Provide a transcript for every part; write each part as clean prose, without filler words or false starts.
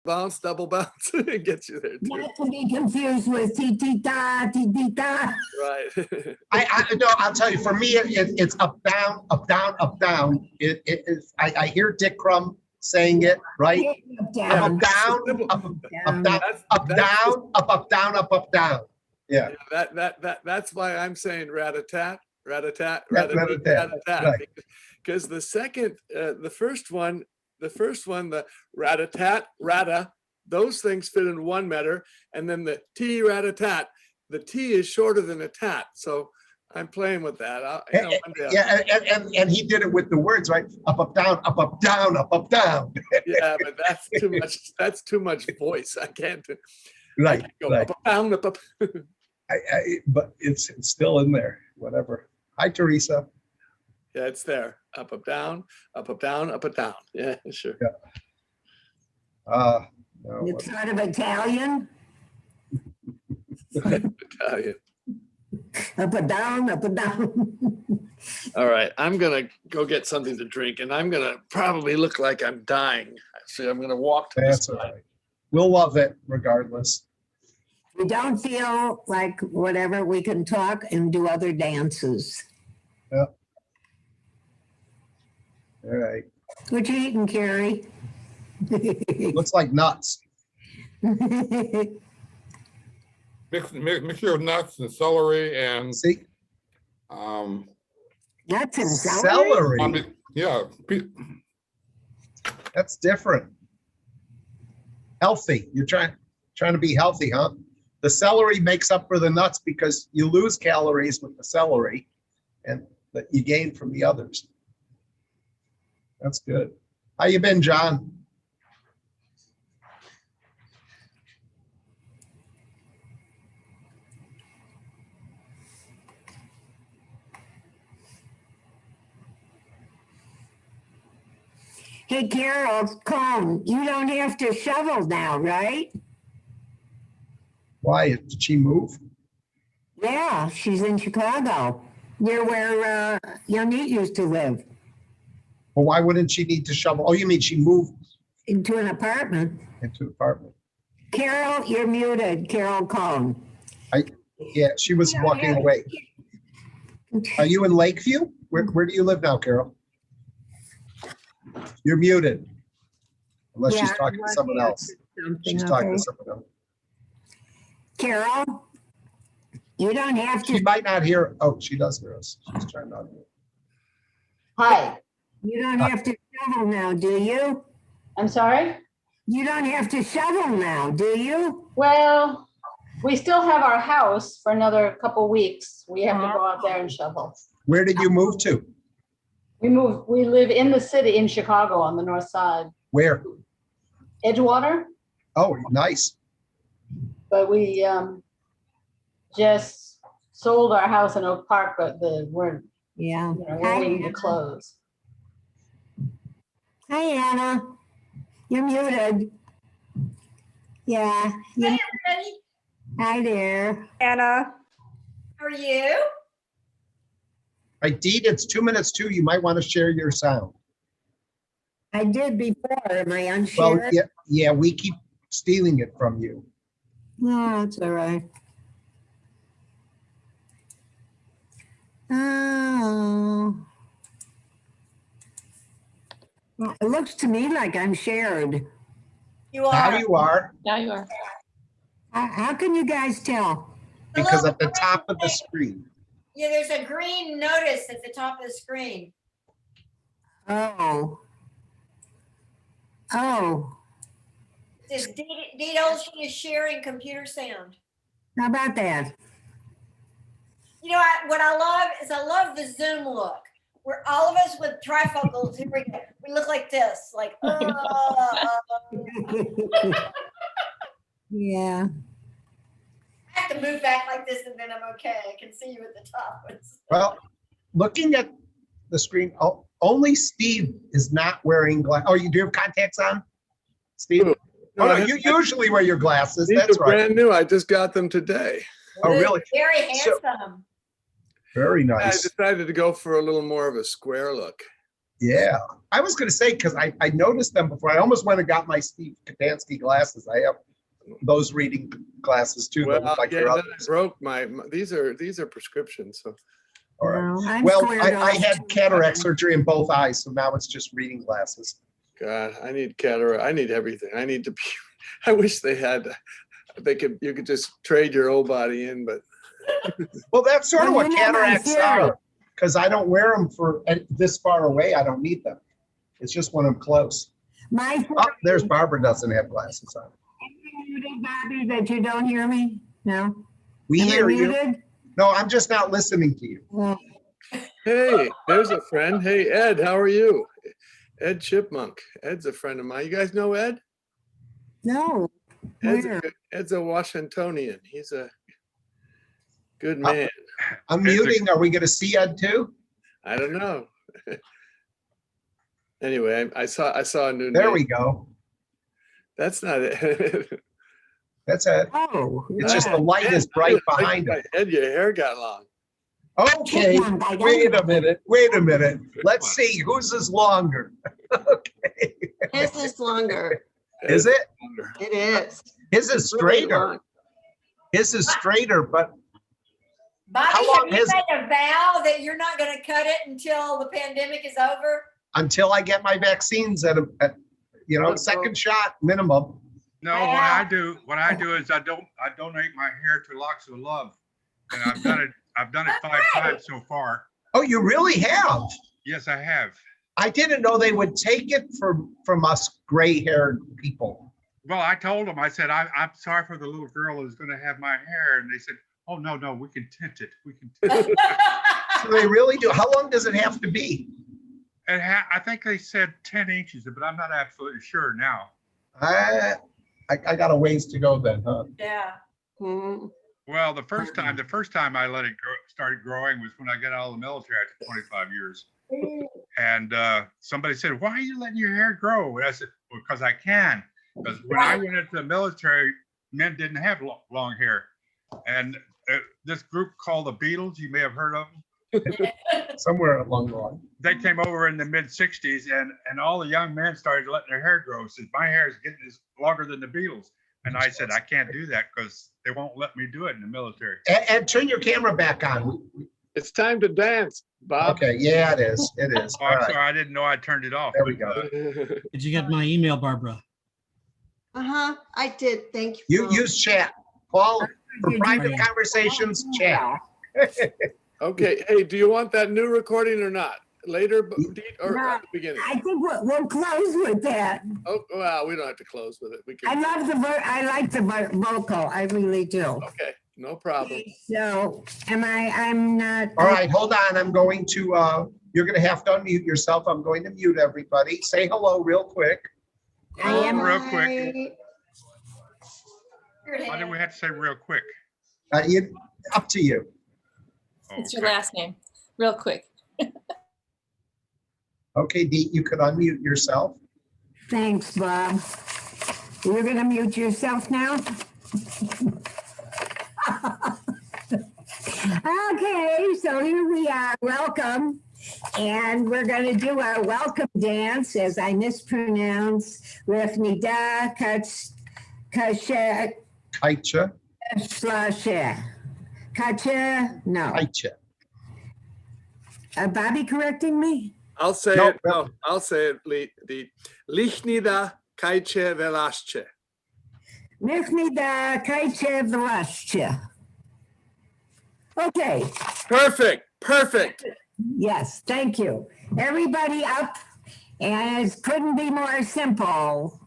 double bounce. It gets you there too. Not to be confused with tita, tita. Right. No, I'll tell you, for me, it's up, down, up, down, up, down. It is, I hear Dick Crumb saying it, right? Up, down. Up, down, up, up, down, up, down, up, down, up, down. Yeah. That's why I'm saying rat-a-tat, rat-a-tat, Yeah, rat-a-tat, rat-a-tat, rat-a-tat. right. Because the second, the first one, the rat-a-tat, rata, those things fit in 1 meter, and then the T rat-a-tat, the T is shorter than a tat. So I'm playing with that. And he did it with the words, right? Up, down, up, down, up, down. Yeah, but that's too much. That's too much voice. I can't. Right. I can't go Right. up, down, up. But it's still in there. Whatever. Hi, Theresa. Yeah, it's there. Up, down, up, down, up, down. Yeah, sure. Yeah. No, It's sort of Italian. Italian. Up and down, up and down. All right, I'm gonna go get something to drink, and I'm gonna probably look like I'm dying. So I'm gonna walk to that's this all side. right. We'll love it regardless. We don't feel like whatever, we can talk and do other dances. Yeah. All right. What you eating, Carrie? Looks like nuts. Mixture of nuts and celery and See, Nuts and celery? celery. yeah, That's different. Healthy. You're trying to be healthy, huh? The celery makes up for the nuts because you lose calories with the celery and that you gain from the others. That's good. How you been, John? Hey, Carol, Cone, you don't have to shovel now, right? Why did she move? Yeah, she's in Chicago, near where Youngit used to live, Well, why wouldn't she need to shovel? Oh, you mean she moved into an apartment. into an apartment? Carol, you're muted, Carol Cone. Yeah, she was walking away. Are you in Lakeview? Where do you live now, Carol? You're muted. Unless she's Yeah, talking to someone else. She's talking to someone else. Carol, you don't have She to, might not hear. Oh, she does hear us. She's trying not to. Hi, you don't have to shovel now, do you? I'm sorry? You don't have to shovel now, do you? Well, we still have our house for another couple weeks. We have to go out there and shovel. Where did you move to? We live in the city in Chicago on the north side, Where? Edgewater, Oh, nice. but we just sold our house in Oak Park, but we're Yeah. waiting to close. Hi, Anna. You're muted. Yeah. Hey, everybody. Hi there. Anna, How are you? Right, Deed, it's 2 minutes too. You might want to share your sound. I did before. Am I Well, unsure? yeah, we keep stealing it from you. No, it's all right. Oh. Well, it looks to me like I'm shared. You Now are. you are, Now you are. How can you guys tell? because at the top of the screen. Yeah, there's a green notice at the top of the screen. Oh. Oh, It says Deed Olson is sharing computer sound. how about that? You know, what I love is I love the Zoom look. Where all of us with trifocals, here we go. We look like this, like, Yeah. I have to move back like this and then I'm okay. I can see you at the top. Well, looking at the screen, only Steve is not wearing glasses. Oh, you do have contacts on? Steve? Ooh. Oh, no, you usually wear your glasses. These That's are right. brand new. I just got them today. Oh, really? Very So- handsome. Very I nice. decided to go for a little more of a square look. Yeah, I was gonna say, because I noticed them before. I almost went and got my Steve Kotansky glasses. I have those reading glasses too. That Well, look like yeah, your then I others. broke these are prescriptions. So All right. No, I'm Well, squared I off. had cataract surgery in both eyes, so now it's just reading glasses. God, I need cataract. I need everything. I need to be. I wish they had. You could just trade your old body in, but Well, that's sort of Well, what you know my cataracts theory. are, because I don't wear them for this far away. I don't need them. It's just when I'm close. My Oh, there's Barbara doesn't have glasses on. Am I muted, Bobby, that you don't hear me? No? We Am I hear you. muted? No, I'm just not listening to you. Well, hey, there's a friend. Hey, Ed, how are you? Ed Chipmunk. Ed's a friend of mine. You guys know Ed? no. Where? Ed's a Washingtonian. He's a good man. I'm muting. Are we going to see Ed too? I don't know. Anyway, I saw a new There name. we go. That's not it. That's it. Oh. It's just yeah. the light is bright behind him. Ed, your hair got long. Okay, Chipmunk, I got wait it. a minute. Wait a minute. Let's see whose is longer. Okay. His is longer. Is it? Longer. It is. His is It's really straighter. long. His is straighter, but Bobby, How long have you has- made a vow that you're not going to cut it until the pandemic is over? until I get my vaccines at second shot minimum. No, what I do is I donate my hair to Locks of Love. And I've done it 5 times so far. Oh, you really have? Yes, I have. I didn't know they would take it from us gray-haired people. Well, I told them, I said, I'm sorry for the little girl who's gonna have my hair. And they said, oh, no, we can tint it. We can tint it. So they really do. How long does it have to be? I think they said 10 inches, but I'm not absolutely sure now. I got a ways to go then, huh? Yeah. Mhm. Well, the first time I let it started growing was when I got out of the military after 25 years. And somebody said, why are you letting your hair grow? And I said, well, because I can. Because when I went into the military, men didn't have long hair. And this group called the Beatles, you may have heard of them. Somewhere along the line. They came over in the mid 60s and all the young men started letting their hair grow. Said, my hair is getting longer than the Beatles. And I said, I can't do that because they won't let me do it in the military. Ed, turn your camera back on. It's time to dance, Bob. Okay, yeah, it is. It is. Oh, All I'm right, sorry, I didn't know I turned it off. there we but, go. Did you get my email, Barbara? I did. Thank you. You Paul. use chat. Paul, for private conversations, chat. Okay, hey, do you want that new recording or not? Later, or No, at the beginning? I think we'll close with that. Oh, well, we don't have to close with it. We I can. like the vocal. I really do. Okay, no problem. So I'm not. All right, hold on. I'm going to, you're going to have to unmute yourself. I'm going to mute everybody. Say hello real quick. I am. Real quick. Your Why do hand. we have to say real quick? Up to you. It's your Okay. last name, real quick. Okay, Dee, you could unmute yourself. Thanks, Bob. You're gonna mute yourself now? Okay, so here we are. Welcome. And we're gonna do our welcome dance, as I mispronounce, Lihnida, Kajtche, Kajtche, Veslasche. Kajtche, no. Kajtche. Bobby correcting me? I'll say No, it. No, I'll say it. The Lihnida, Kajtche, Veslasche. Lihnida, Kajtche, Veslasche. Okay. Perfect. Yes, thank you. Everybody up, and it couldn't be more simple.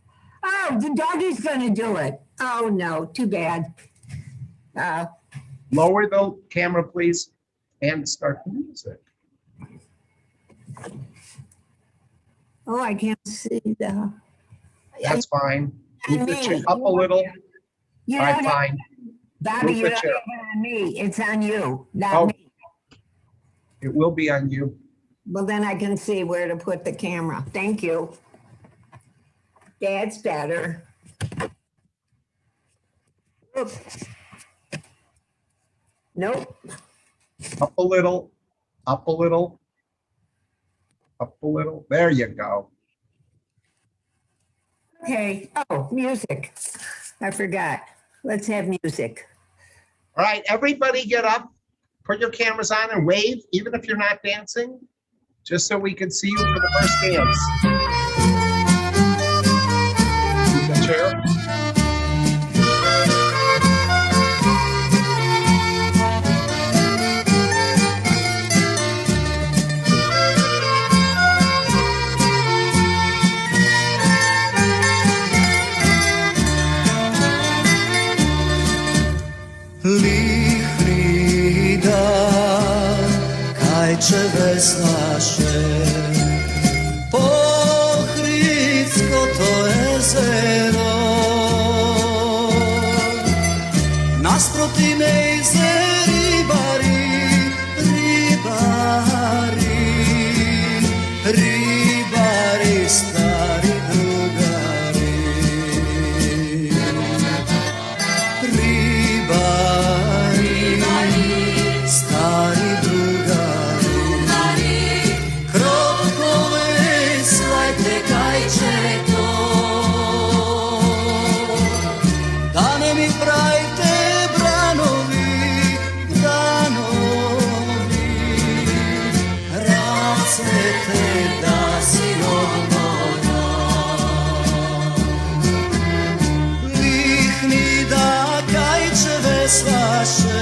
Oh, the doggy's gonna do it. Oh, no, too bad. Lower the camera, please, and start the music. Oh, I can't see the. That's fine. Move the Me. chin up a little. You All right, don't have- fine. Bobby, Move you the don't chair. have it on me. It's on you, not Oh. me. It will be on you. Well, then I can see where to put the camera. Thank you. That's better. Oops. Nope. Up a little, up a little. Up a little. There you go. Okay, oh, music. I forgot. Let's have music. All right, everybody get up, put your cameras on and wave, even if you're not dancing, just so we can see you for the first dance. You can share. Lihnida, Kajtche, Veslasche, Boaliisko to jezero, nasproti nejze ribari, stari drugari. Stari drugari, krotko veslajte Kajtche to, da ne mi pravite branovi, racete da si odmora. Lihnida, Kajtche, Veslasche,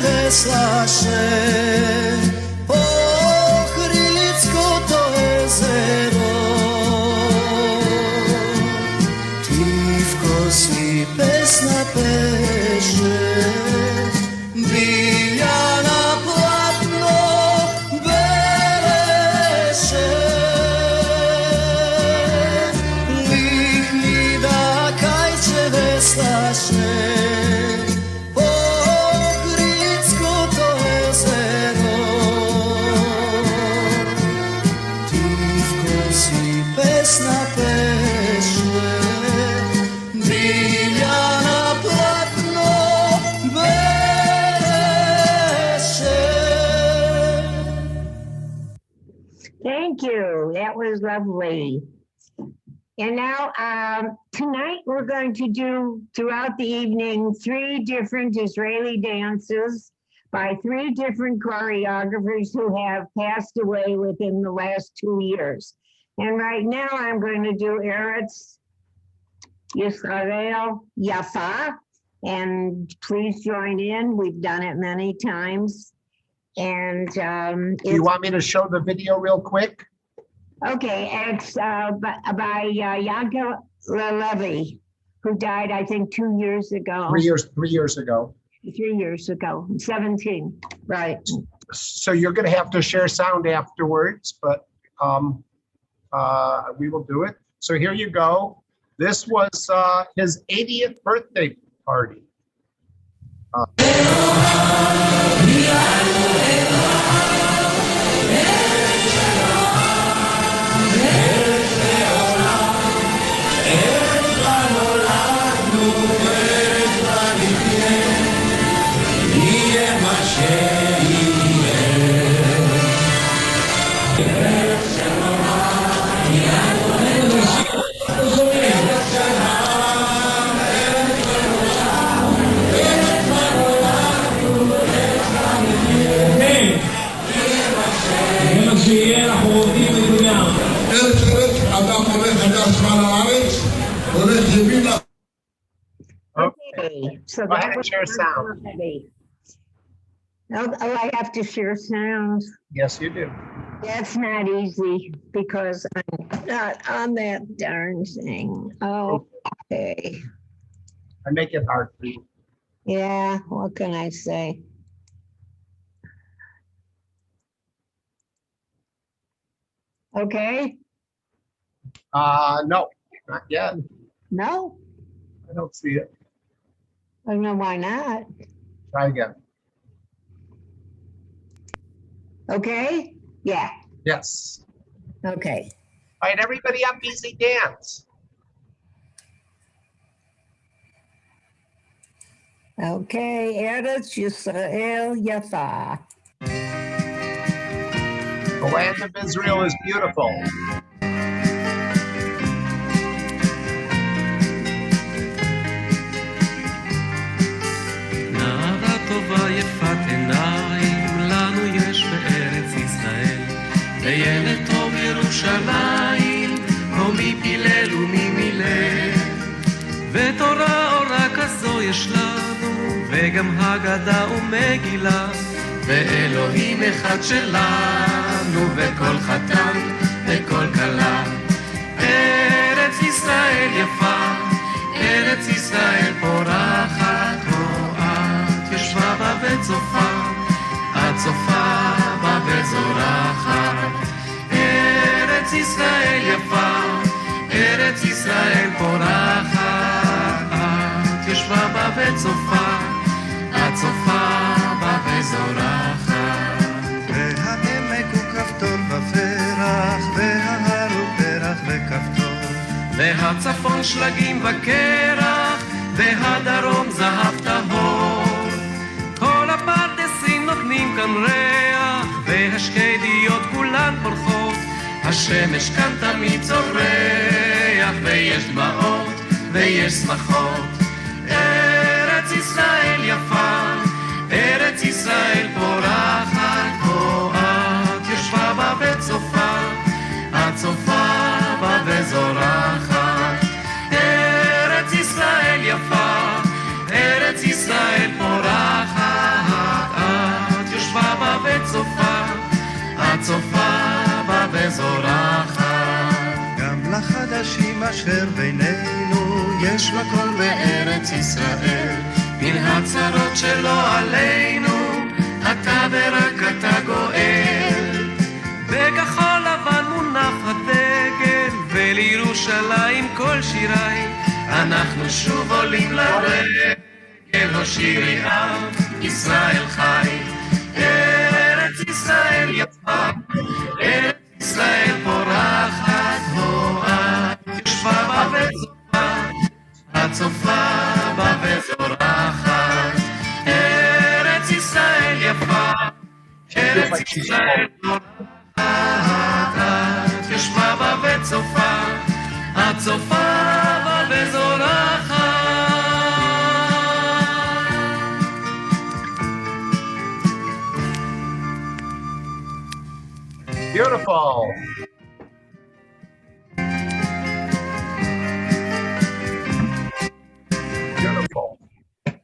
Veslasche, Boaliisko to jezero, Tivko svi pesna peše, Biljana platno bereše, Lihnida, Kajtche, Veslasche, Thank you. That was lovely. And now, tonight we're going to do throughout the evening 3 different Israeli dances by 3 different choreographers who have passed away within the last 2 years. And right now I'm going to do Eretz, Yisrael, Yafa, and please join in. We've done it many times. And Do you want me to show the video real quick? okay, it's by Yanka Levy, who died, I think, 2 years ago. 3 years ago. 3 years ago, 17, right. So you're going to have to share sound afterwards, but we will do it. So here you go. This was his 80th birthday party. Okay, so Go ahead that and was share sound. Oh, I have to share sound. Yes, you do. That's not easy because I'm not on that darn thing. Oh, okay. I make it hard for you. Yeah, what can I say? Okay, No, not yet. no, I don't see it. I don't know why not. Try again. Okay, yeah, Yes. okay. All right, everybody up, easy dance. Okay, Eretz Yisrael Yafa. The land of Israel is beautiful. נערה טובה יפת עיניים, לנו יש בארץ ישראל. וילד טוב ירושלים, או מי פילל ומי מילל. ותורה אורה כזו יש לנו, וגם הגדה ומגילה. ואלוהים אחד שלנו, וכל חתן וכל כלה. ארץ ישראל יפה, ארץ ישראל פורחת, את ישבה בה וצופה, את צופה בה וזורחת. ארץ ישראל יפה, ארץ ישראל פורחת, את ישבה בה וצופה, את צופה בה וזורחת. והעמק הוא כפתור ופרח, וההר הוא פרח וכפתור, והצפון שלגים וקרח, והדרום זהב טהור. כל הפרדסים נותנים כאן ריח, והשקדיות כולן פורחות. השמש כאן תמיד צורח, ויש דמעות ויש שמחות. ארץ ישראל יפה, ארץ ישראל פורחת, פה את יושבה בה וצופה, את צופה בה וזורחת. ארץ ישראל יפה, ארץ ישראל פורחת, את יושבה בה וצופה, את צופה בה וזורחת. גם לחדשים אשר בינינו יש מקום בארץ ישראל, מן הצרות שלא עלינו, אתה ורק אתה גואל. בכחול לבן מונף הדגל, ולירושלים כל שיריי, אנחנו שוב עולים לרגל, הושירי עם ישראל חי. ארץ ישראל יפה, ארץ ישראל פורחת, את ישבה בה וצופה, את צופה בה וזורחת. ארץ ישראל יפה, ארץ ישראל פורחת, את ישבה בה וצופה, את צופה בה וזורחת. Beautiful. Beautiful.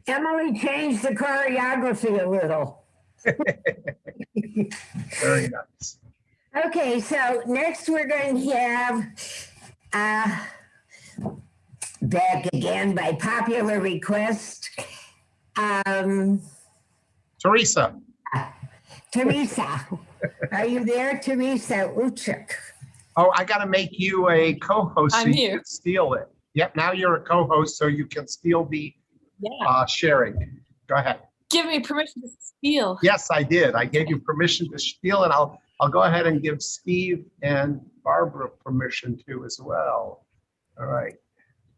Emily changed the choreography a little. Very nice. Okay, so next we're going to have back again by popular request. Theresa. Teresa, are you there, Teresa Uchuk? Oh, I got to make you a co-host. I'm so you here. can steal it. Yep, now you're a co-host, so you can steal the sharing. Go ahead. Give me permission to steal. Yes, I did. I gave you permission to steal, and I'll go ahead and give Steve and Barbara permission to as well. All right.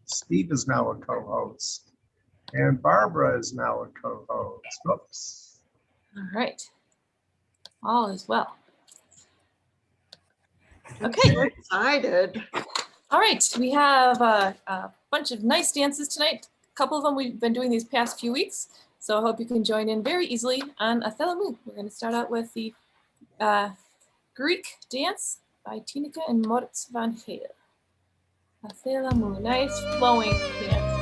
Steve is now a co-host, and Barbara is now a co-host. Oops. All right. All is well. Okay. We're excited. All right. We have a bunch of nice dances tonight. A couple of them we've been doing these past few weeks. So I hope you can join in very easily on Athela. We're going to start out with the Greek dance by Tinica and Moritz van Geel. Athela, nice flowing dance.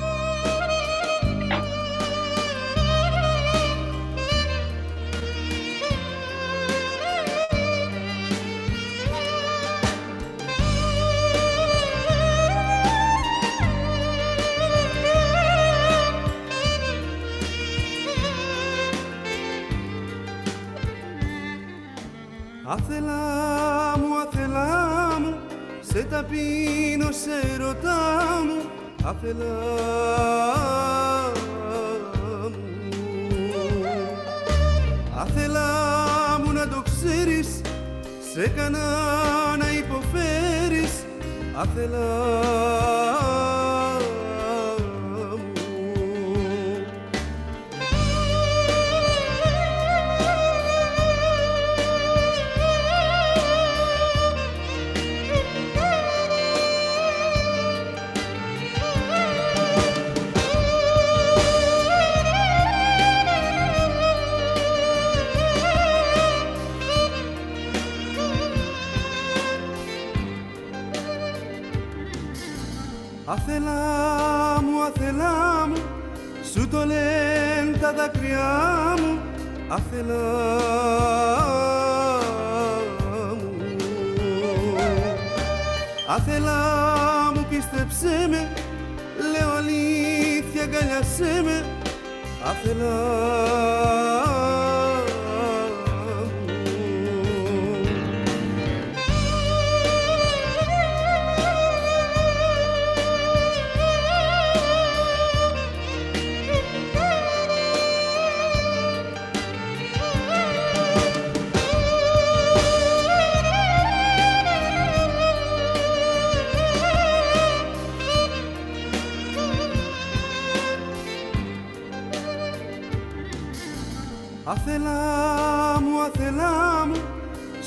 Αθελά μου, σε ταπείνω, σε ρωτά μου, Αθελά μου. Αθελά μου να το ξέρεις, σε έκανα να υποφέρεις, Αθελά Αθελά μου, σου το λένε τα δάκρυά μου, Αθελά μου. Αθελά μου, πίστεψέ με, λέω αλήθεια, αγκαλιάσέ με, Αθελά. Αθελά μου,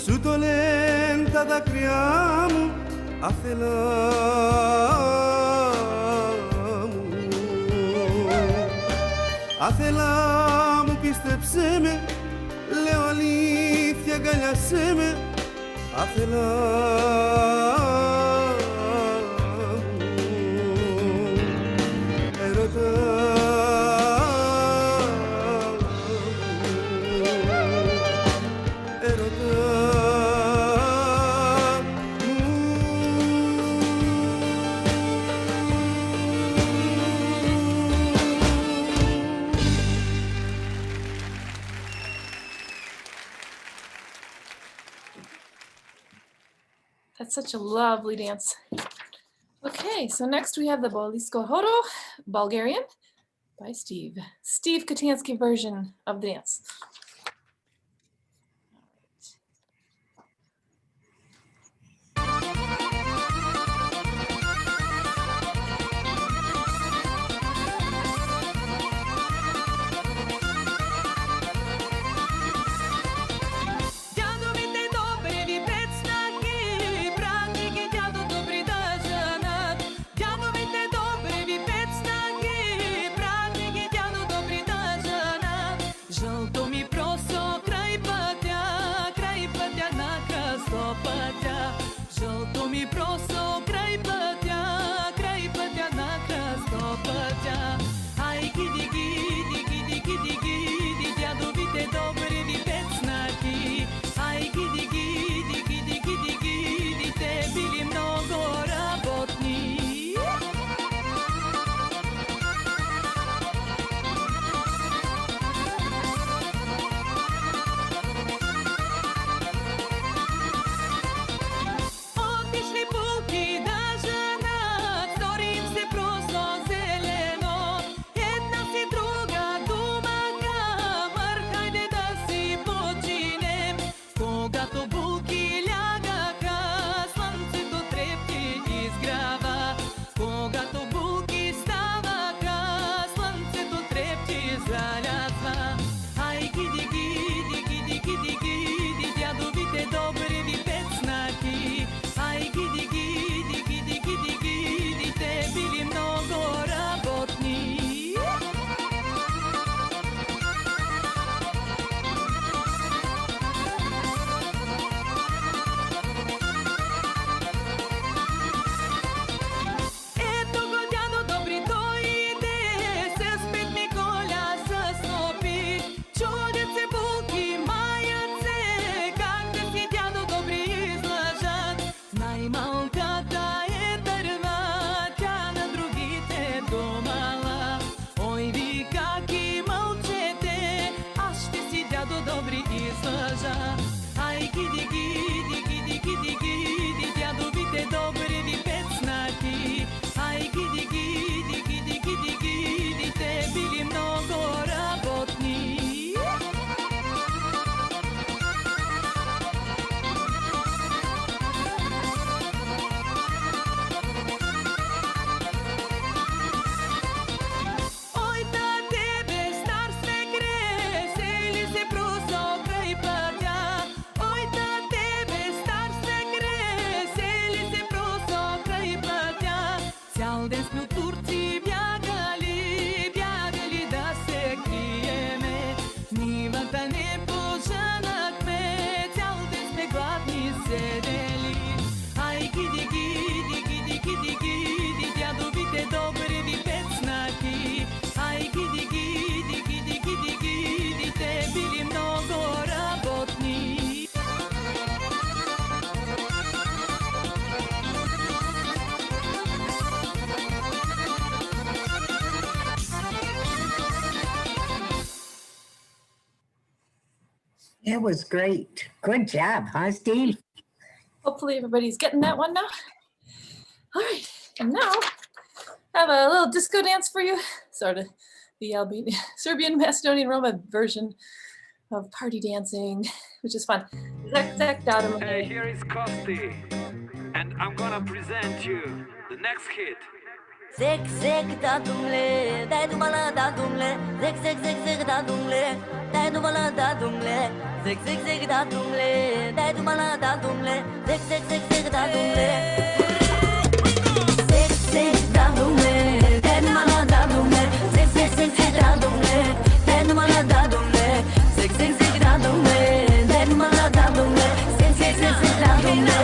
σου το λένε τα δάκρυά μου, Αθελά μου. Αθελά μου, πίστεψέ με, λέω αλήθεια, αγκαλιάσέ με, Αθελά. That's such a lovely dance. Okay, so next we have the Boaliisko Horo, Bulgarian, by Steve. Steve Kotansky version of the dance. Žal to mi prav. Alde smu Turci bjagali, bjagali da se krijeme. Niva ta ne požanak me, alde sme gladni sedeli. Aj gidi, gidi, gidi, gidi, gidi, djadovite dobri vi pecnaki. Aj gidi, gidi, gidi, gidi, gidi, te bili mnogo rabotni. It was great. Good job, huh, Steve? Hopefully everybody's getting that one now. All right, and now I have a little disco dance for you, sort of the Albanian, Serbian, Macedonian, Roma version of party dancing, which is fun. Dadumle. Hey, here is Kosti, and I'm gonna present you the next hit. Zek zek dadumle, dadumala dadumle, zek zek zek zek dadumle, dadumala dadumle, zek zek zek dadumle, dadumala dadumle, zek zek zek zek dadumle. Zek zek dadumle, dadumala dadumle, zek zek zek zek dadumle, dadumala dadumle, zek zek zek dadumle, dadumala dadumle, zek zek zek zek dadumle.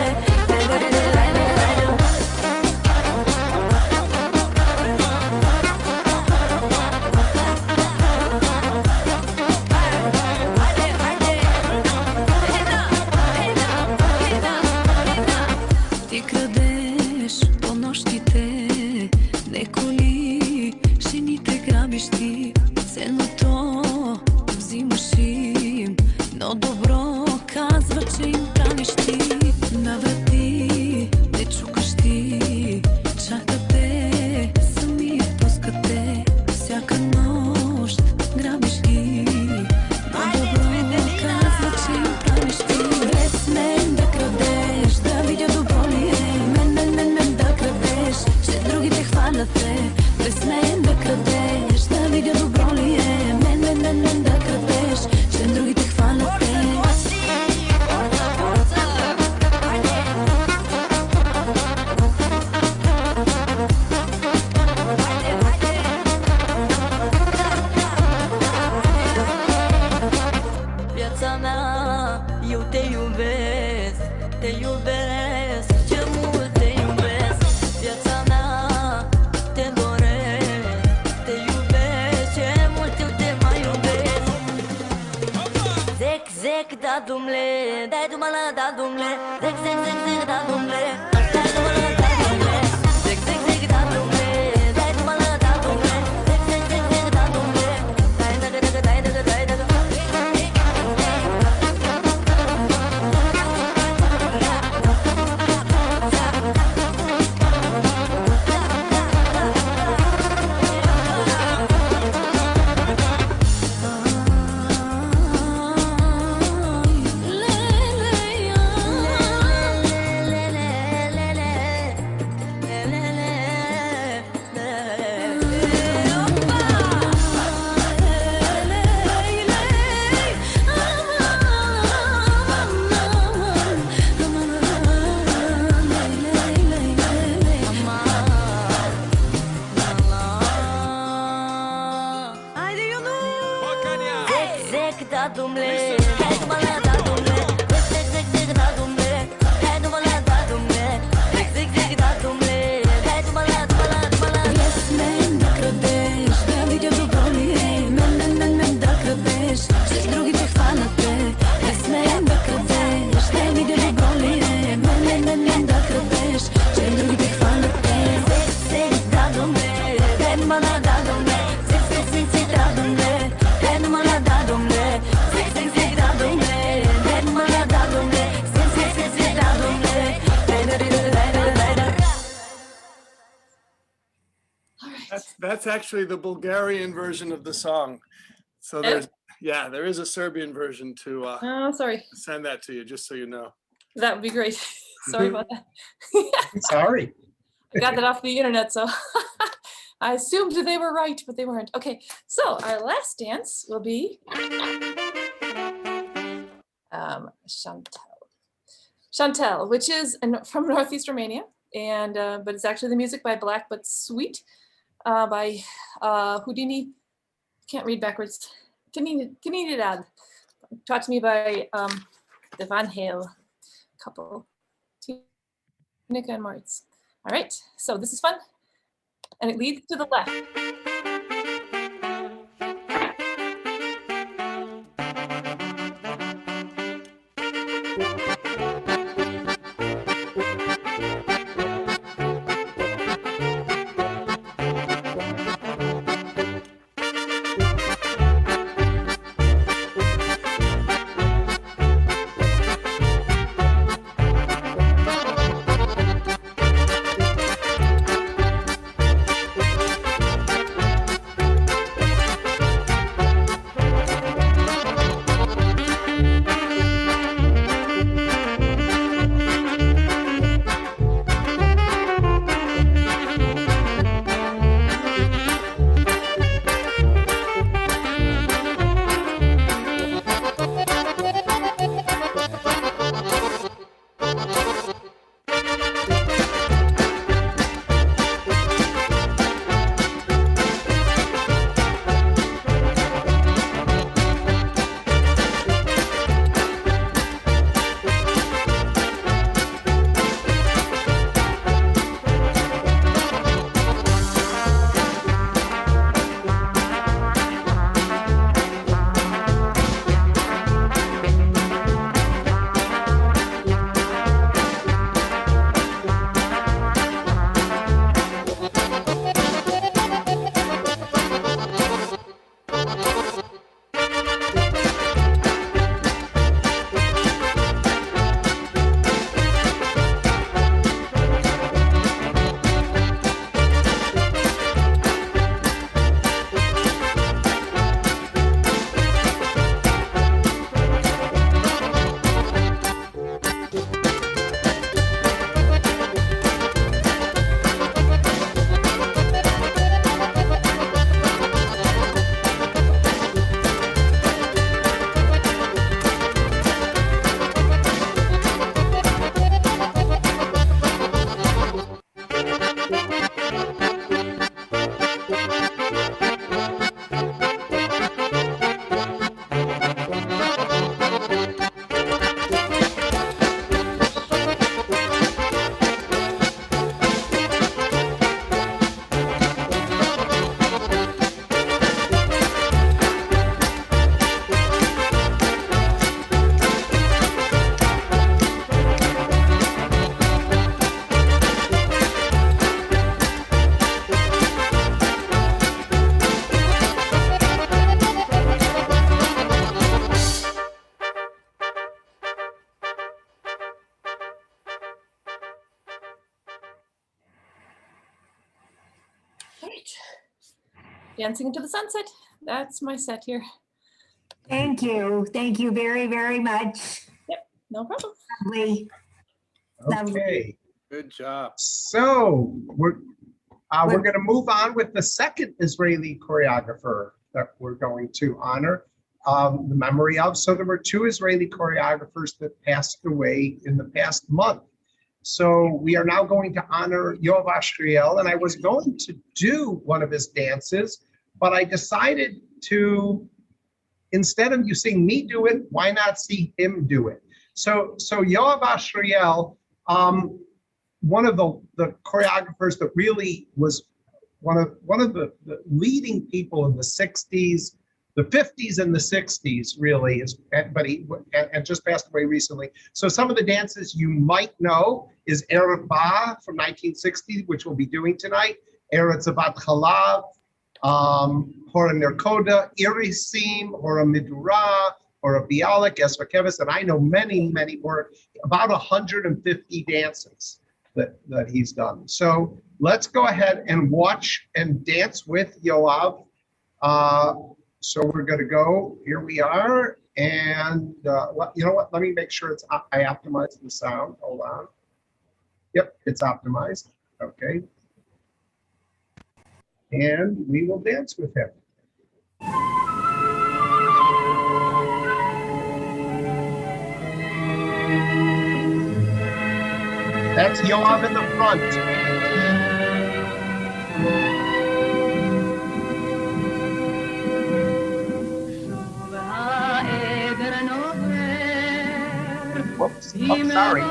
Dadumle, dadumala dadumle, zek zek zek zek dadumle, dadumala dadumle, zek zek zek dadumle, dadumala dadumle, zek zek zek zek dadumle, dai daga daga dai daga dai daga. That's actually the Bulgarian version of the song. So there's, yeah, there is a Serbian version to oh, sorry. Send that to you, just so you know. That would be great. Sorry about that. Sorry. I got that off the internet, so I assumed they were right, but they weren't. Okay, so our last dance will be Shantel. Shantel, which is from Northeast Romania. and but it's actually the music by Black But Sweet by Houdini. Can't read backwards. Trinidad. Taught to me by the Van Hale couple, Nika and Moritz. All right, so this is fun, and it leads to the left. Dancing into the Sunset. That's my set here. Thank you. Thank you very, very much. Yep, no problem. Lovely. Okay. Good job. So we're going to move on with the second Israeli choreographer that we're going to honor the memory of. So there were two Israeli choreographers that passed away in the past month. So we are now going to honor Yoav Ashriel, and I was going to do one of his dances, but I decided to, instead of you seeing me do it, why not see him do it? So Yoav Ashriel, one of the choreographers that really was one of the leading people in the 60s, the 50s and the 60s, really, but he just passed away recently. So some of the dances you might know is Erev Ba from 1960, which we'll be doing tonight, Eretz Chalav, Horo Nerkoda, Irisim, Horo Midura, Horo Bialik, Esva Kevis, and I know many, many more, about 150 dances that he's done. So let's go ahead and watch and dance with Yoav. So we're going to go, here we are, and you know what, let me make sure I optimize the sound, hold on. Yep, it's optimized, okay. And we will dance with him. That's Yoav in the front. Whoops. Oh, sorry.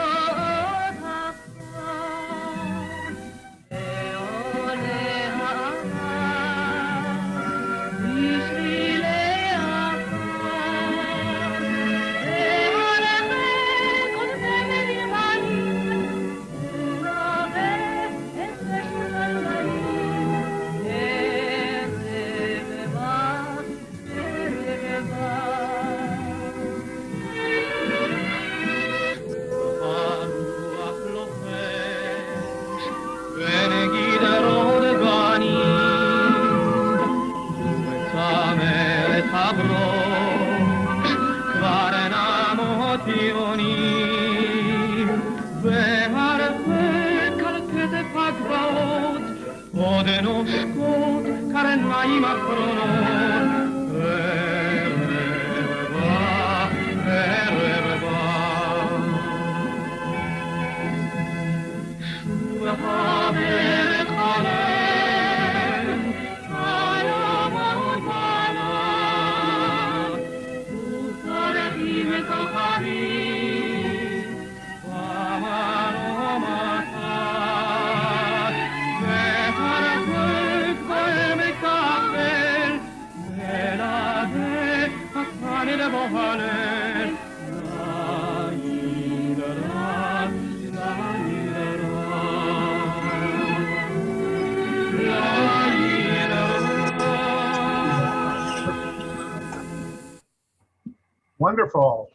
Wonderful.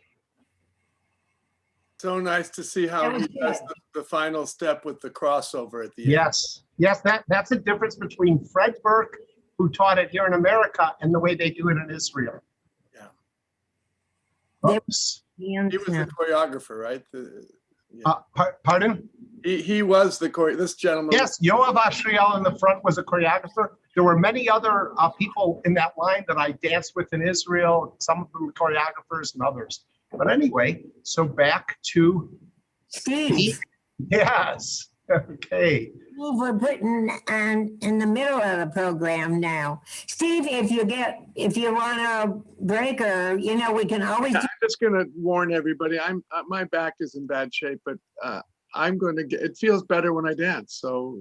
So nice to see how he does the final step with the crossover at the end. Yes, yes, that's the difference between Fred Burke, who taught it here in America, and the way they do it in Israel. Yeah. Oops. He was the choreographer, right? Pardon? He was the this gentleman. Yes, Yoav Ashriel in the front was a choreographer. There were many other people in that line that I danced with in Israel, some of them choreographers and others. But anyway, so back to Steve. Yes. Okay. We're putting on in the middle of the program now. Steve, if you want a break, or we can always. I'm just going to warn everybody. My back is in bad shape, but I'm going to get. It feels better when I dance. So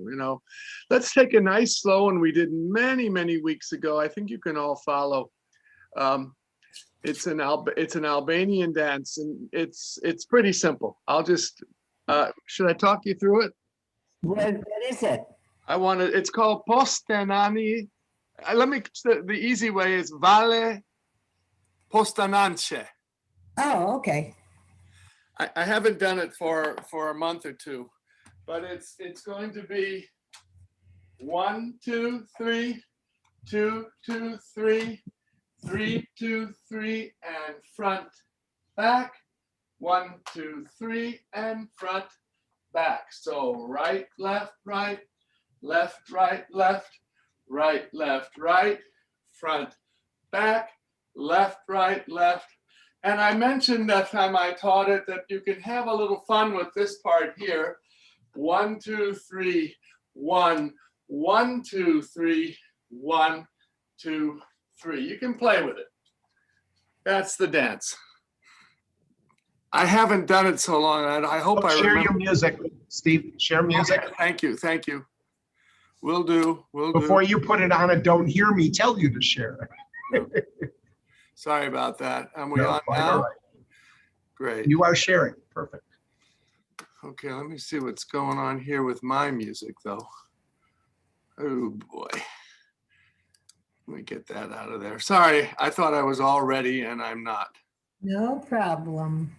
let's take a nice slow one we did many weeks ago. I think you can all follow. It's an Albanian dance, and it's pretty simple. I'll just. Should I talk you through it? What is it? It's called Postanani. The easy way is Vale Postanance. Oh, okay. I haven't done it for a month or two, but it's going to be 1, 2, 3, 2, 2, 3, 3, 2, 3, and front, back. 1, 2, 3, and front, back. So right, left, right, left, right, left, right, left, right, front, back, left, right, left. And I mentioned that time I taught it that you can have a little fun with this part here. 1, 2, 3, 1, 1, 2, 3, 1, 2, 3. You can play with it. That's the dance. I haven't done it so long, and I hope I remember. Share your music, Steve. Share music. Okay, thank you. Will do. Before you put it on, don't hear me tell you to share it. Sorry about that. Are we on now? Right. Great. You are sharing. Perfect. Okay, let me see what's going on here with my music, though. Oh, boy. Let me get that out of there. Sorry, I thought I was all ready, and I'm not. No problem.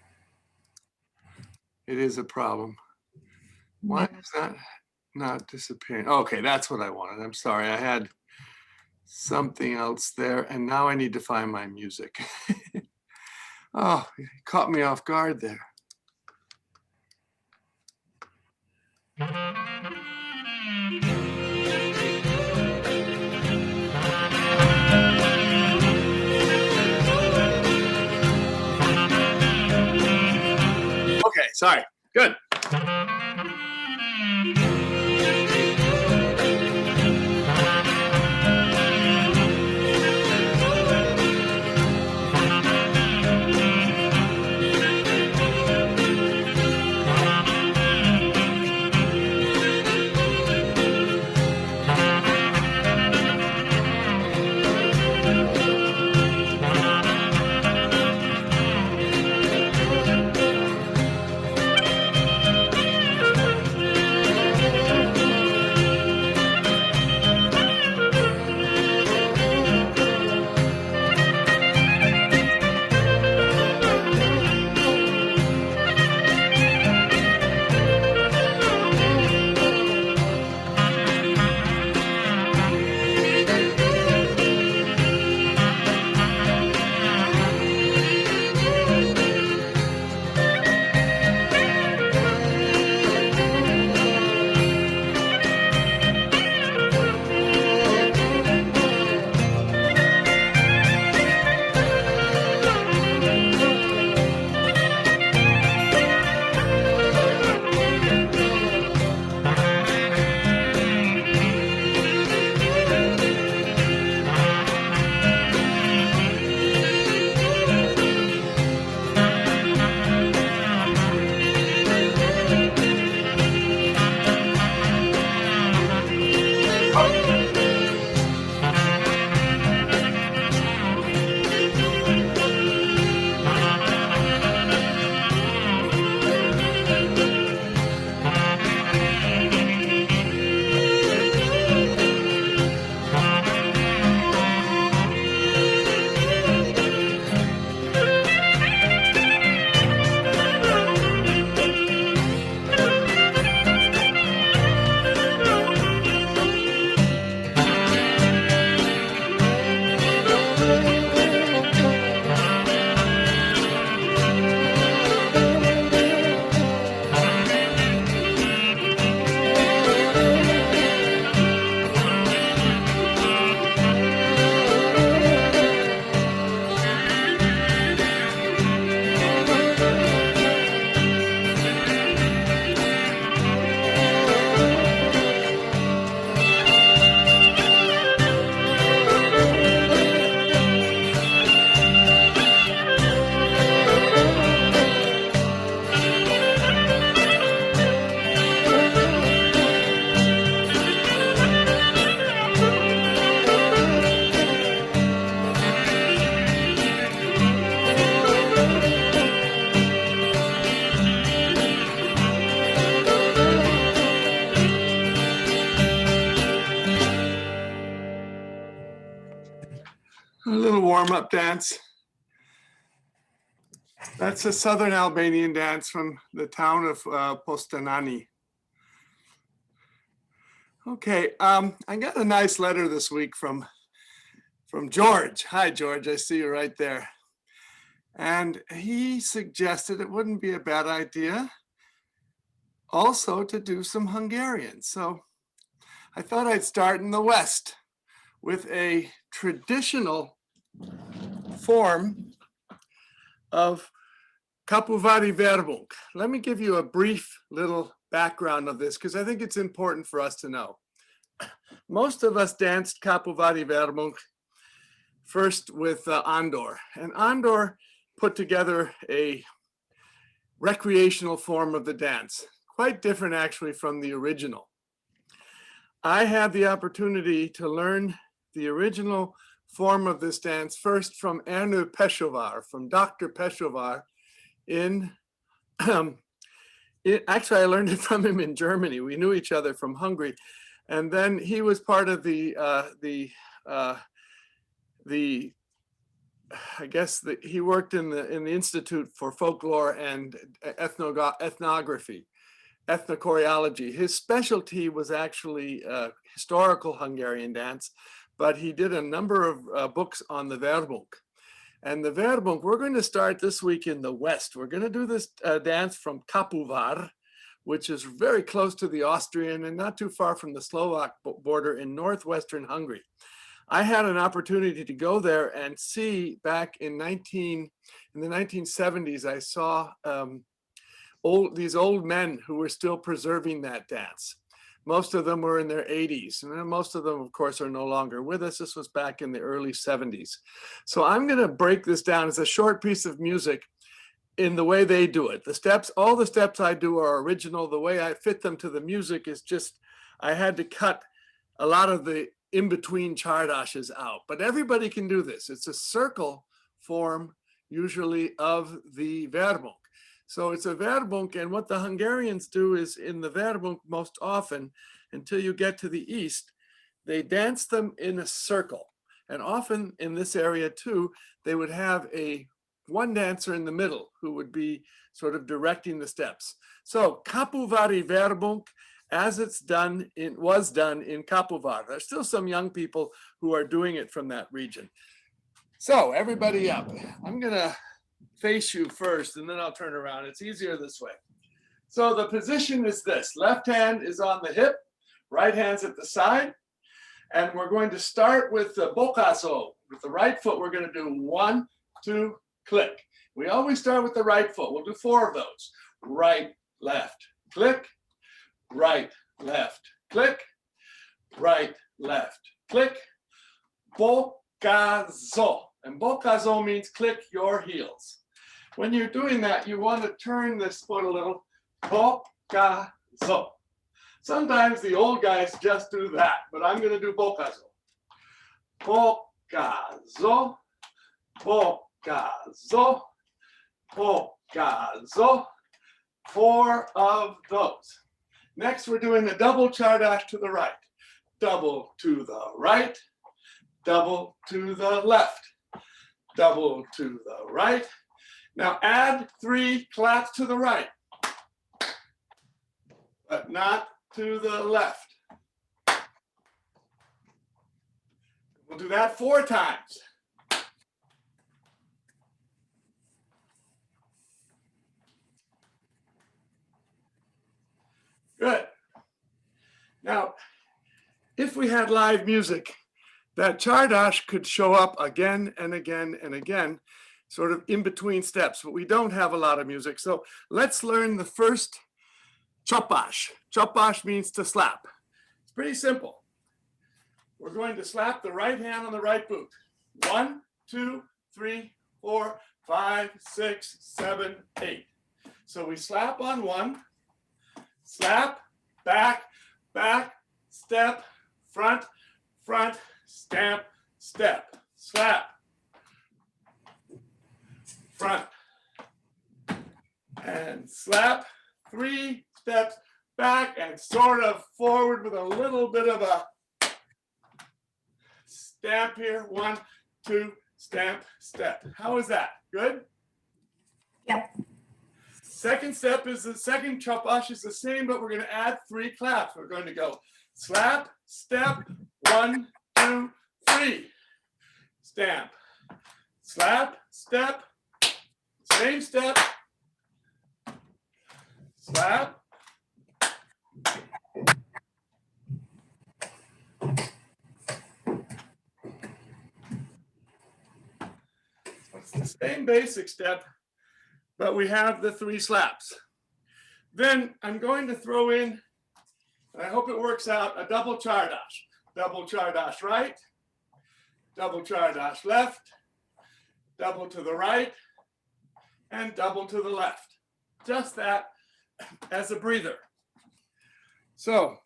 It is a problem. Why is that not disappearing? Okay, that's what I wanted. I'm sorry. I had something else there, and now I need to find my music. Oh, you caught me off guard there. Okay, sorry. Good. A little warm-up dance. That's a Southern Albanian dance from the town of Postanani. Okay, I got a nice letter this week from George. Hi, George, I see you right there. And he suggested it wouldn't be a bad idea also to do some Hungarian. So I thought I'd start in the West with a traditional form of Kapuvari Verbunk. Let me give you a brief little background of this because I think it's important for us to know. Most of us danced Kapuvari Verbunk first with Andor, and Andor put together a recreational form of the dance, quite different actually from the original. I had the opportunity to learn the original form of this dance first from Ernő Pessovar, from Dr. Pessovar actually, I learned it from him in Germany. We knew each other from Hungary. And then he was part of he worked in the Institute for Folklore and Ethnography, ethnochoreology. His specialty was actually historical Hungarian dance, but he did a number of books on the Verbunk. And the Verbunk, we're going to start this week in the West. We're going to do this dance from Kapuvar, which is very close to the Austrian and not too far from the Slovak border in northwestern Hungary. I had an opportunity to go there and see back in the 1970s, I saw these old men who were still preserving that dance. Most of them were in their 80s, and most of them, of course, are no longer with us. This was back in the early 70s. So I'm going to break this down as a short piece of music in the way they do it. The steps, all the steps I do are original. The way I fit them to the music is just, I had to cut a lot of the in-between chardashes out, but everybody can do this. It's a circle form, usually, of the Verbunk. So it's a Verbunk, and what the Hungarians do is in the Verbunk most often, until you get to the east, they dance them in a circle. And often in this area too, they would have one dancer in the middle who would be sort of directing the steps. So Kapuvari Verbunk, as was done in Kapuvar. There's still some young people who are doing it from that region. So everybody up. I'm gonna face you first and then I'll turn around. It's easier this way. So the position is this: left hand is on the hip, right hand's at the side. And we're going to start with the bokazo. With the right foot, we're going to do 1, 2, click. We always start with the right foot. We'll do 4 of those. Right, left, click, right, left, click, right, left, click, bokazo. And bokazo means click your heels. When you're doing that, you want to turn this foot a little. Bokazo. Sometimes the old guys just do that, but I'm going to do bokazo. Bokazo, bokazo, bokazo. 4 of those. Next, we're doing a double chardash to the right. Double to the right, double to the left, double to the right. Now add 3 claps to the right, but not to the left. We'll do that 4 times. Good. Now, if we had live music, that chardash could show up again and again and again, sort of in between steps, but we don't have a lot of music. So let's learn the first chopash. Chopash means to slap. It's pretty simple. We're going to slap the right hand on the right boot. 1, 2, 3, 4, 5, 6, 7, 8. So we slap on 1, slap, back, back, step, front, front, stamp, step, slap, front, and slap, 3 steps back and sort of forward with a little bit of a stamp here. 1, 2, stamp, step. How is that? Good? Yep. Second step is the second chapash is the same, but we're going to add 3 claps. We're going to go slap, step, 1, 2, 3. Stamp. Slap, step, same step. Slap. It's the same basic step, but we have the 3 slaps. Then I'm going to throw in, and I hope it works out, a double chardash. Double chardash right, double chardash left, double to the right, and double to the left. Just that as a breather. So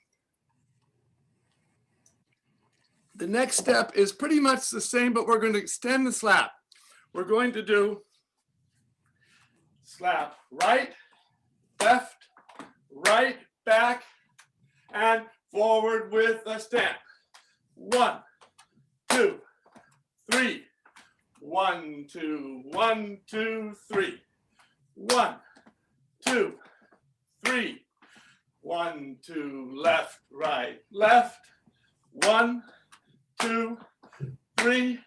the next step is pretty much the same, but we're going to extend the slap. We're going to do slap right, left, right, back, and forward with a stamp. 1, 2, 3. 1, 2, 1, 2, 3. 1, 2, 3. 1, 2, left, right, left. 1, 2, 3.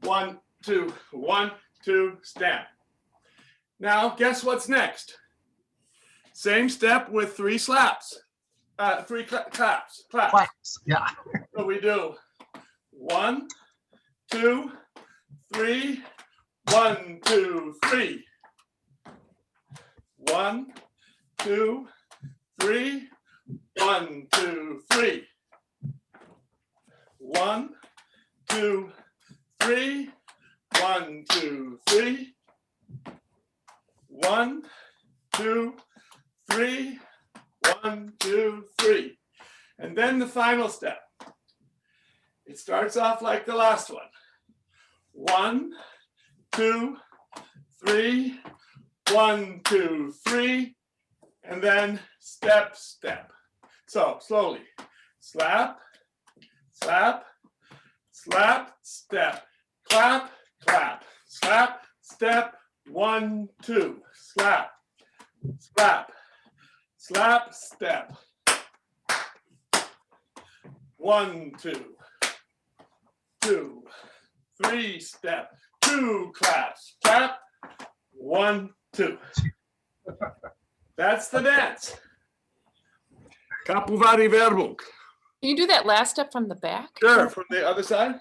1, 2, 1, 2, stamp. Now, guess what's next? Same step with 3 slaps. 3 claps. Claps, yeah. So we do 1, 2, 3. 1, 2, 3. 1, 2, 3. 1, 2, 3. 1, 2, 3. 1, 2, 3. 1, 2, 3. 1, 2, 3. And then the final step. It starts off like the last one. 1, 2, 3. 1, 2, 3. And then step, step. So slowly. Slap, slap, slap, step. Clap, clap, slap, step. 1, 2. Slap, slap, slap, step. 1, 2, 2, 3, step. 2 claps, clap. 1, 2. That's the dance. Kapuvari Verbunk. Can you do that last step from the back? Sure, from the other side.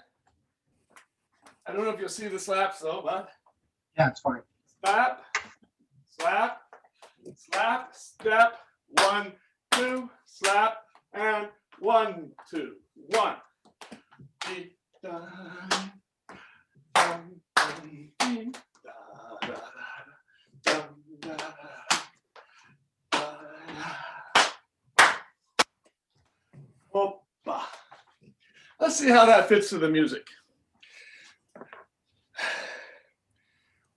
I don't know if you'll see the slaps though, but. Yeah, it's fine. Slap, slap, slap, step. 1, 2, slap, and 1, 2, 1. Opa. Let's see how that fits to the music.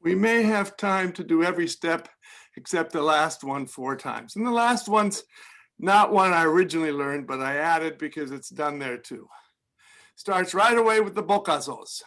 We may have time to do every step except the last one 4 times. And the last one's not one I originally learned, but I added because it's done there too. Starts right away with the bokazos.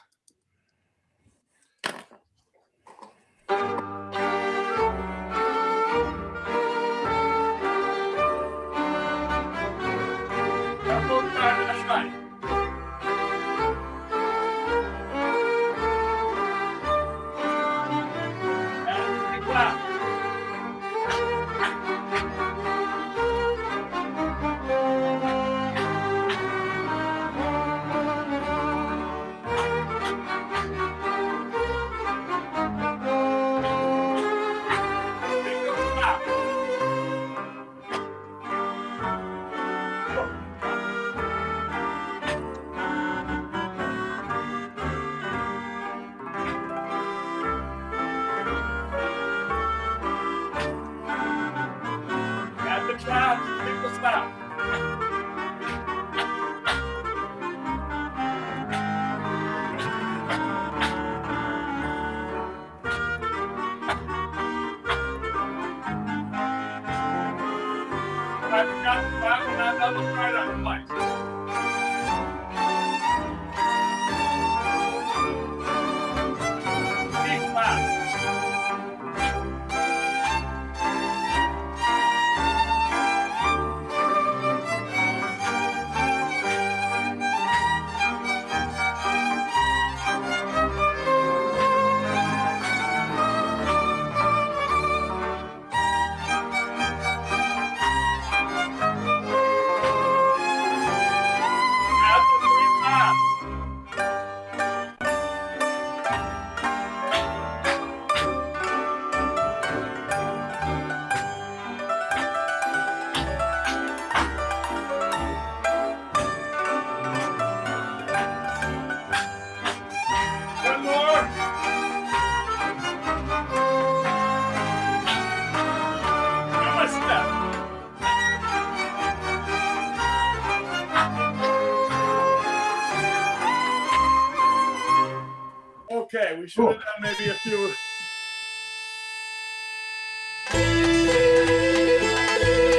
Okay, we should have done maybe a few.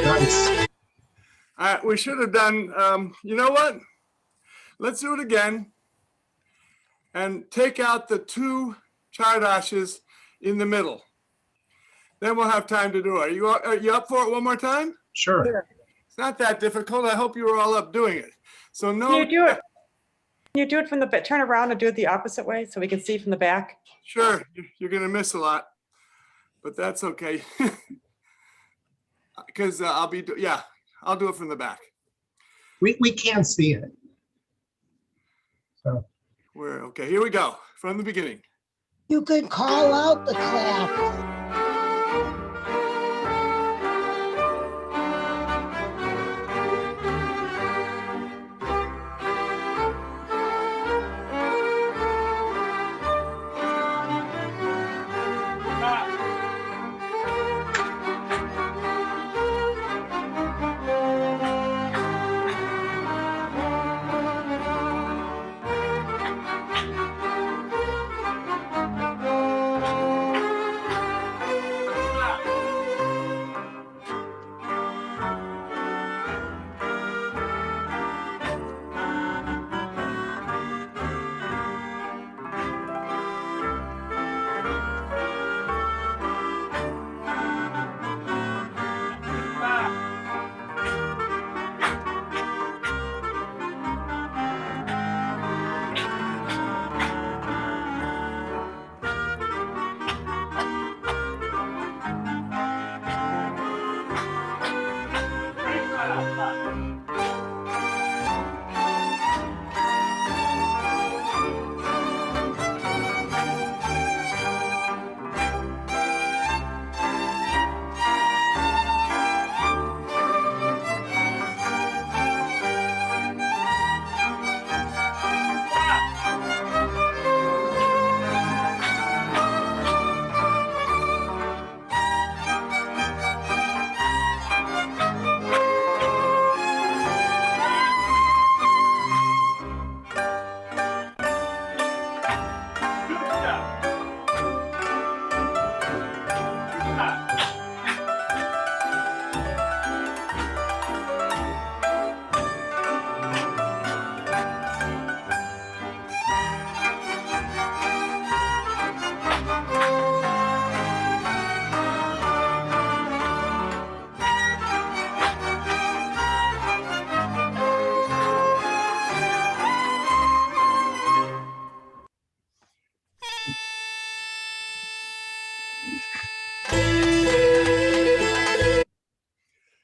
Nice. All right, we should have done, you know what? Let's do it again. And take out the 2 chardashes in the middle. Then we'll have time to do it. Are you up for it one more time? Sure. It's not that difficult. I hope you were all up doing it. So no. Can you do it from the back? Turn around and do it the opposite way so we can see from the back. Sure, you're gonna miss a lot, but that's okay. Because I'll do it from the back. We can see it. So We're okay. Here we go from the beginning. You can call out the clap.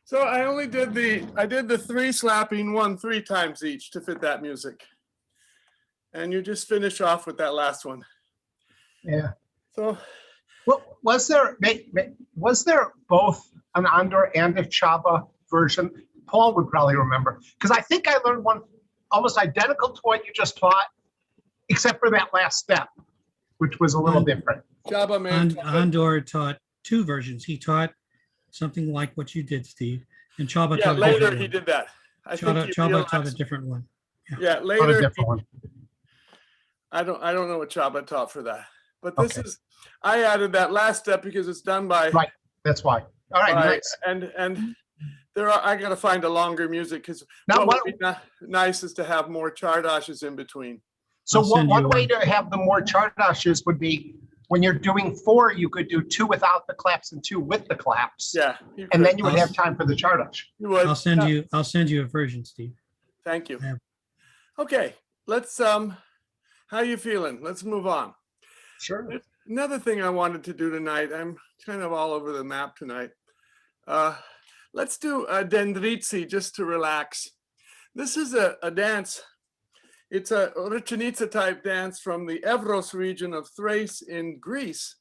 So I did the 3 slapping 1 3 times each to fit that music. And you just finish off with that last one. yeah. So Well, was there both an Andor and a Chaba version? Paul would probably remember, because I think I learned one almost identical to what you just taught, except for that last step, which was a little different. Chaba man. Andor taught 2 versions. He taught something like what you did, Steve, and Chaba Yeah, taught a later different he one. did that. I think Chaba he taught a realized- different one. Yeah, Not a later. different one. I don't know what Chaba taught for that, but this is, I added that last step because it's done by. Right, that's why. All right, nice. And there are, I gotta find a longer music because Now, what would be nice is to have more chardashes in between. So I'll send one you way to have the more chardashes would be when you're doing 4, you could do 2 without the claps and 2 with the claps. Yeah. And then you would have time for the chardash. You would. I'll send you a version, Steve. Thank you. Yeah. Okay, let's, how you feeling? Let's move on. Sure. Another thing I wanted to do tonight, I'm kind of all over the map tonight. Let's do a Dendritsi just to relax. This is a dance. It's a Richenitsa type dance from the Evros region of Thrace in Greece.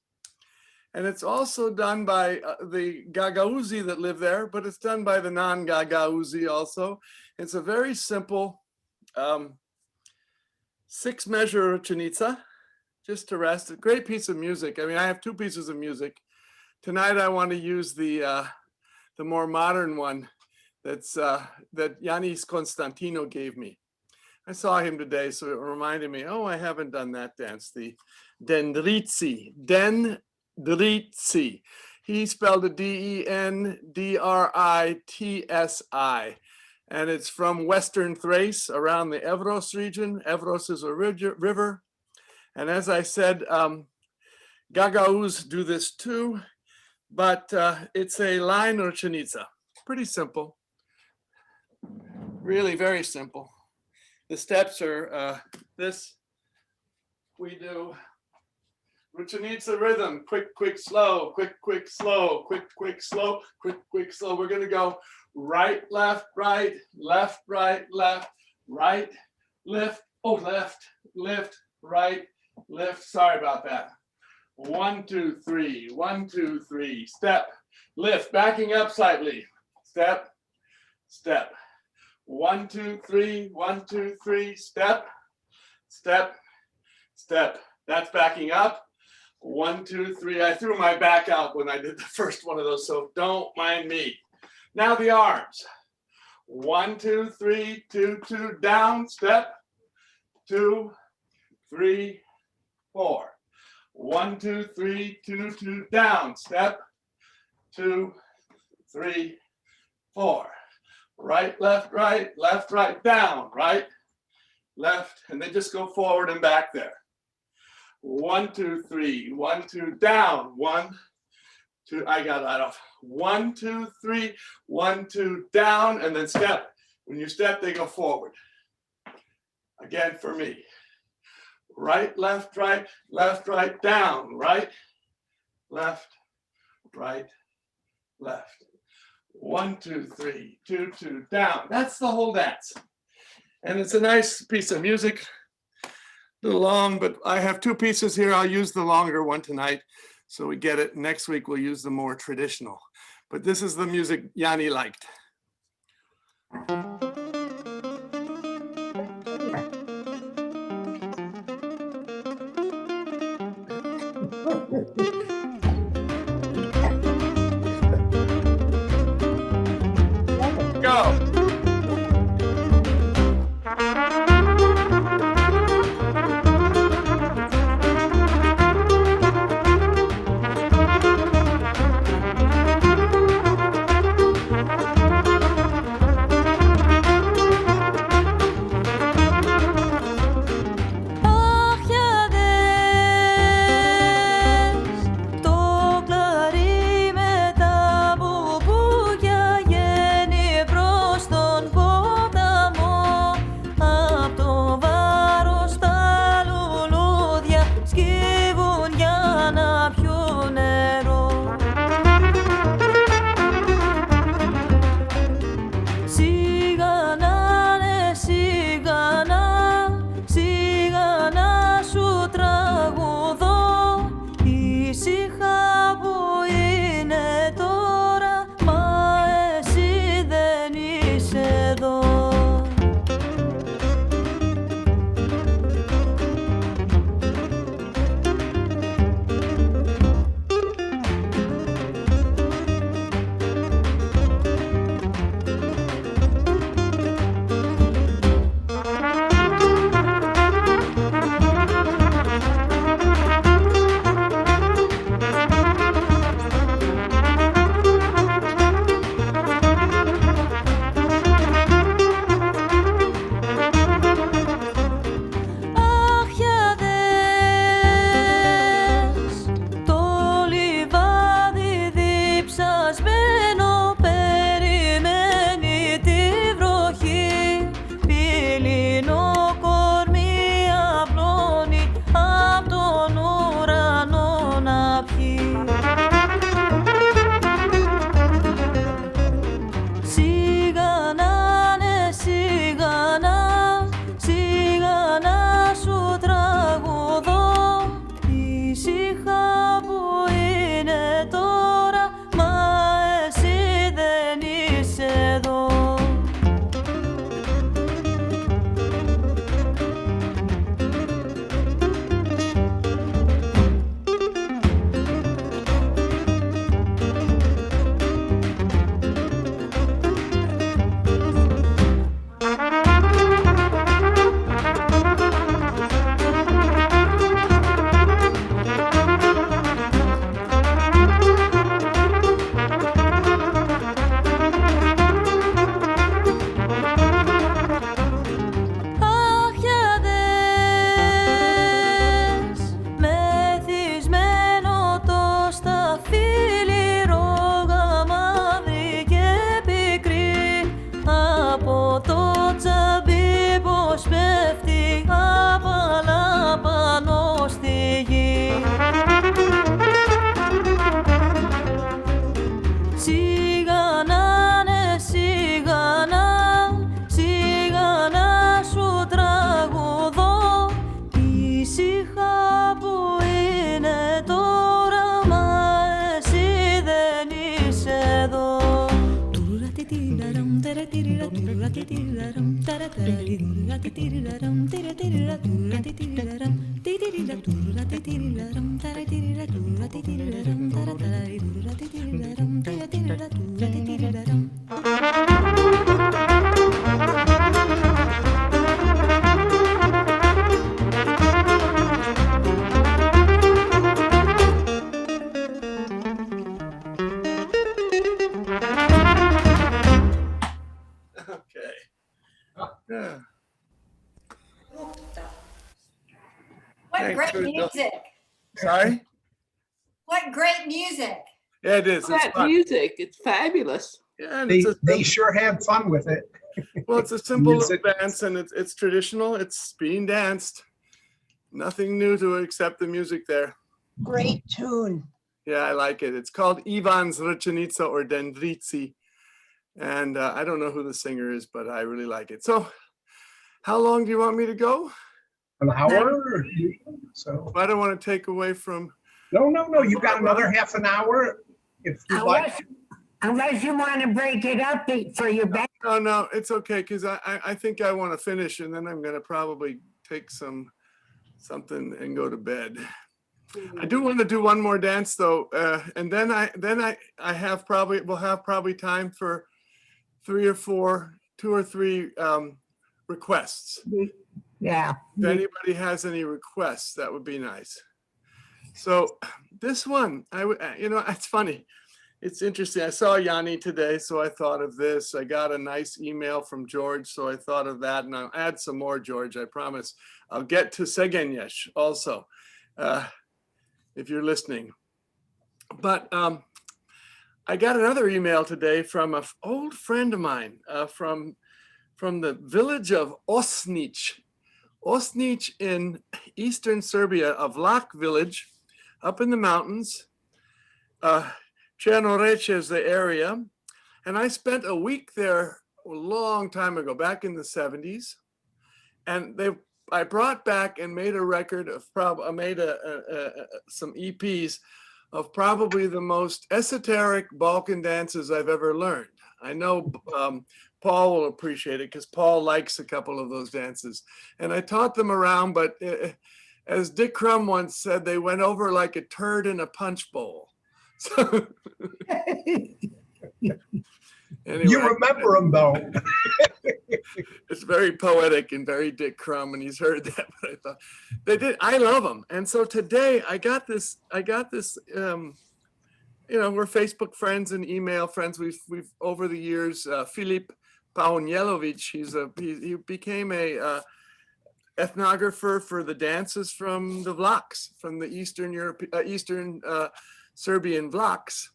And it's also done by the Gagauzi that live there, but it's done by the non-Gagauzi also. It's a very simple 6-measure Richenitsa, just to rest. A great piece of music. I mean, I have 2 pieces of music. Tonight I want to use the more modern one that's that Yanis Constantino gave me. I saw him today, so it reminded me, oh, I haven't done that dance, the Dendritsi. Dendritsi. He spelled it Dendritsi, and it's from Western Thrace around the Evros region. Evros is a river. And as I said, Gagauz do this too, but it's a line Ruchenitsa. Pretty simple. Really very simple. The steps are this. We do Ruchenitsa rhythm, quick, quick, slow, quick, quick, slow, quick, quick, slow, quick, quick, slow. We're gonna go right, left, right, left, right, left, right, lift, oh, left, lift, right, lift. Sorry about that. 1, 2, 3, 1, 2, 3, step, lift, backing up slightly, step, step. 1, 2, 3, 1, 2, 3, step, step, step. That's backing up. 1, 2, 3. I threw my back out when I did the first one of those, so don't mind me. Now the arms. 1, 2, 3, 2, 2, down, step, 2, 3, 4. 1, 2, 3, 2, 2, down, step, 2, 3, 4. Right, left, down, right, left, and then just go forward and back there. 1, 2, 3, 1, 2, down, 1, 2, I got that off. 1, 2, 3, 1, 2, down, and then step. When you step, they go forward. Again for me. Right, left, down, right, left, left. 1, 2, 3, 2, 2, down. That's the whole dance. And it's a nice piece of music. A little long, but I have 2 pieces here. I'll use the longer one tonight so we get it. Next week, we'll use the more traditional. But this is the music Yanni liked. Go. Okay. Yeah. What Thanks great for the- music. Sorry? What great music. Yeah, it is. It's That fun. music, it's fabulous. Yeah, and it's a They sure had fun with it. well, it's a simple little Music. dance, and it's traditional. It's being danced. Nothing new to it except the music there. Great tune. Yeah, I like it. It's called Ivan's Rečenica or Dendritsi. And I don't know who the singer is, but I really like it. So how long do you want me to go? An hour? So, I don't want to take away from. no, you got another half an hour if you like. Unless you want to break it up for your back. No, it's okay, because I think I want to finish, and then I'm going to probably take something and go to bed. I do want to do one more dance though, and then I have we'll have probably time for 2 or 3 requests. Yeah. If anybody has any requests, that would be nice. So this one, it's funny. It's interesting. I saw Yanni today, so I thought of this. I got a nice email from George, so I thought of that, and I'll add some more, George, I promise. I'll get to Segenyesh also, if you're listening. But I got another email today from an old friend of mine from the village of Osnicko. Osnicko in eastern Serbia, a Vlach village up in the mountains. Černoreč is the area. And I spent a week there a long time ago, back in the 70s. And I brought back and made a record of some EPs of probably the most esoteric Balkan dances I've ever learned. I know Paul will appreciate it because Paul likes a couple of those dances. And I taught them around, but as Dick Crum once said, they went over like a turd in a punch bowl. So anyway, You remember them though. It's very poetic and very Dick Crum, and he's heard that. But I thought they did. I love them, and so today I got this. We're Facebook friends and email friends. We've over the years. Filip Paunielovic. He became a ethnographer for the dances from the Vlachs, from the Eastern Serbian Vlachs.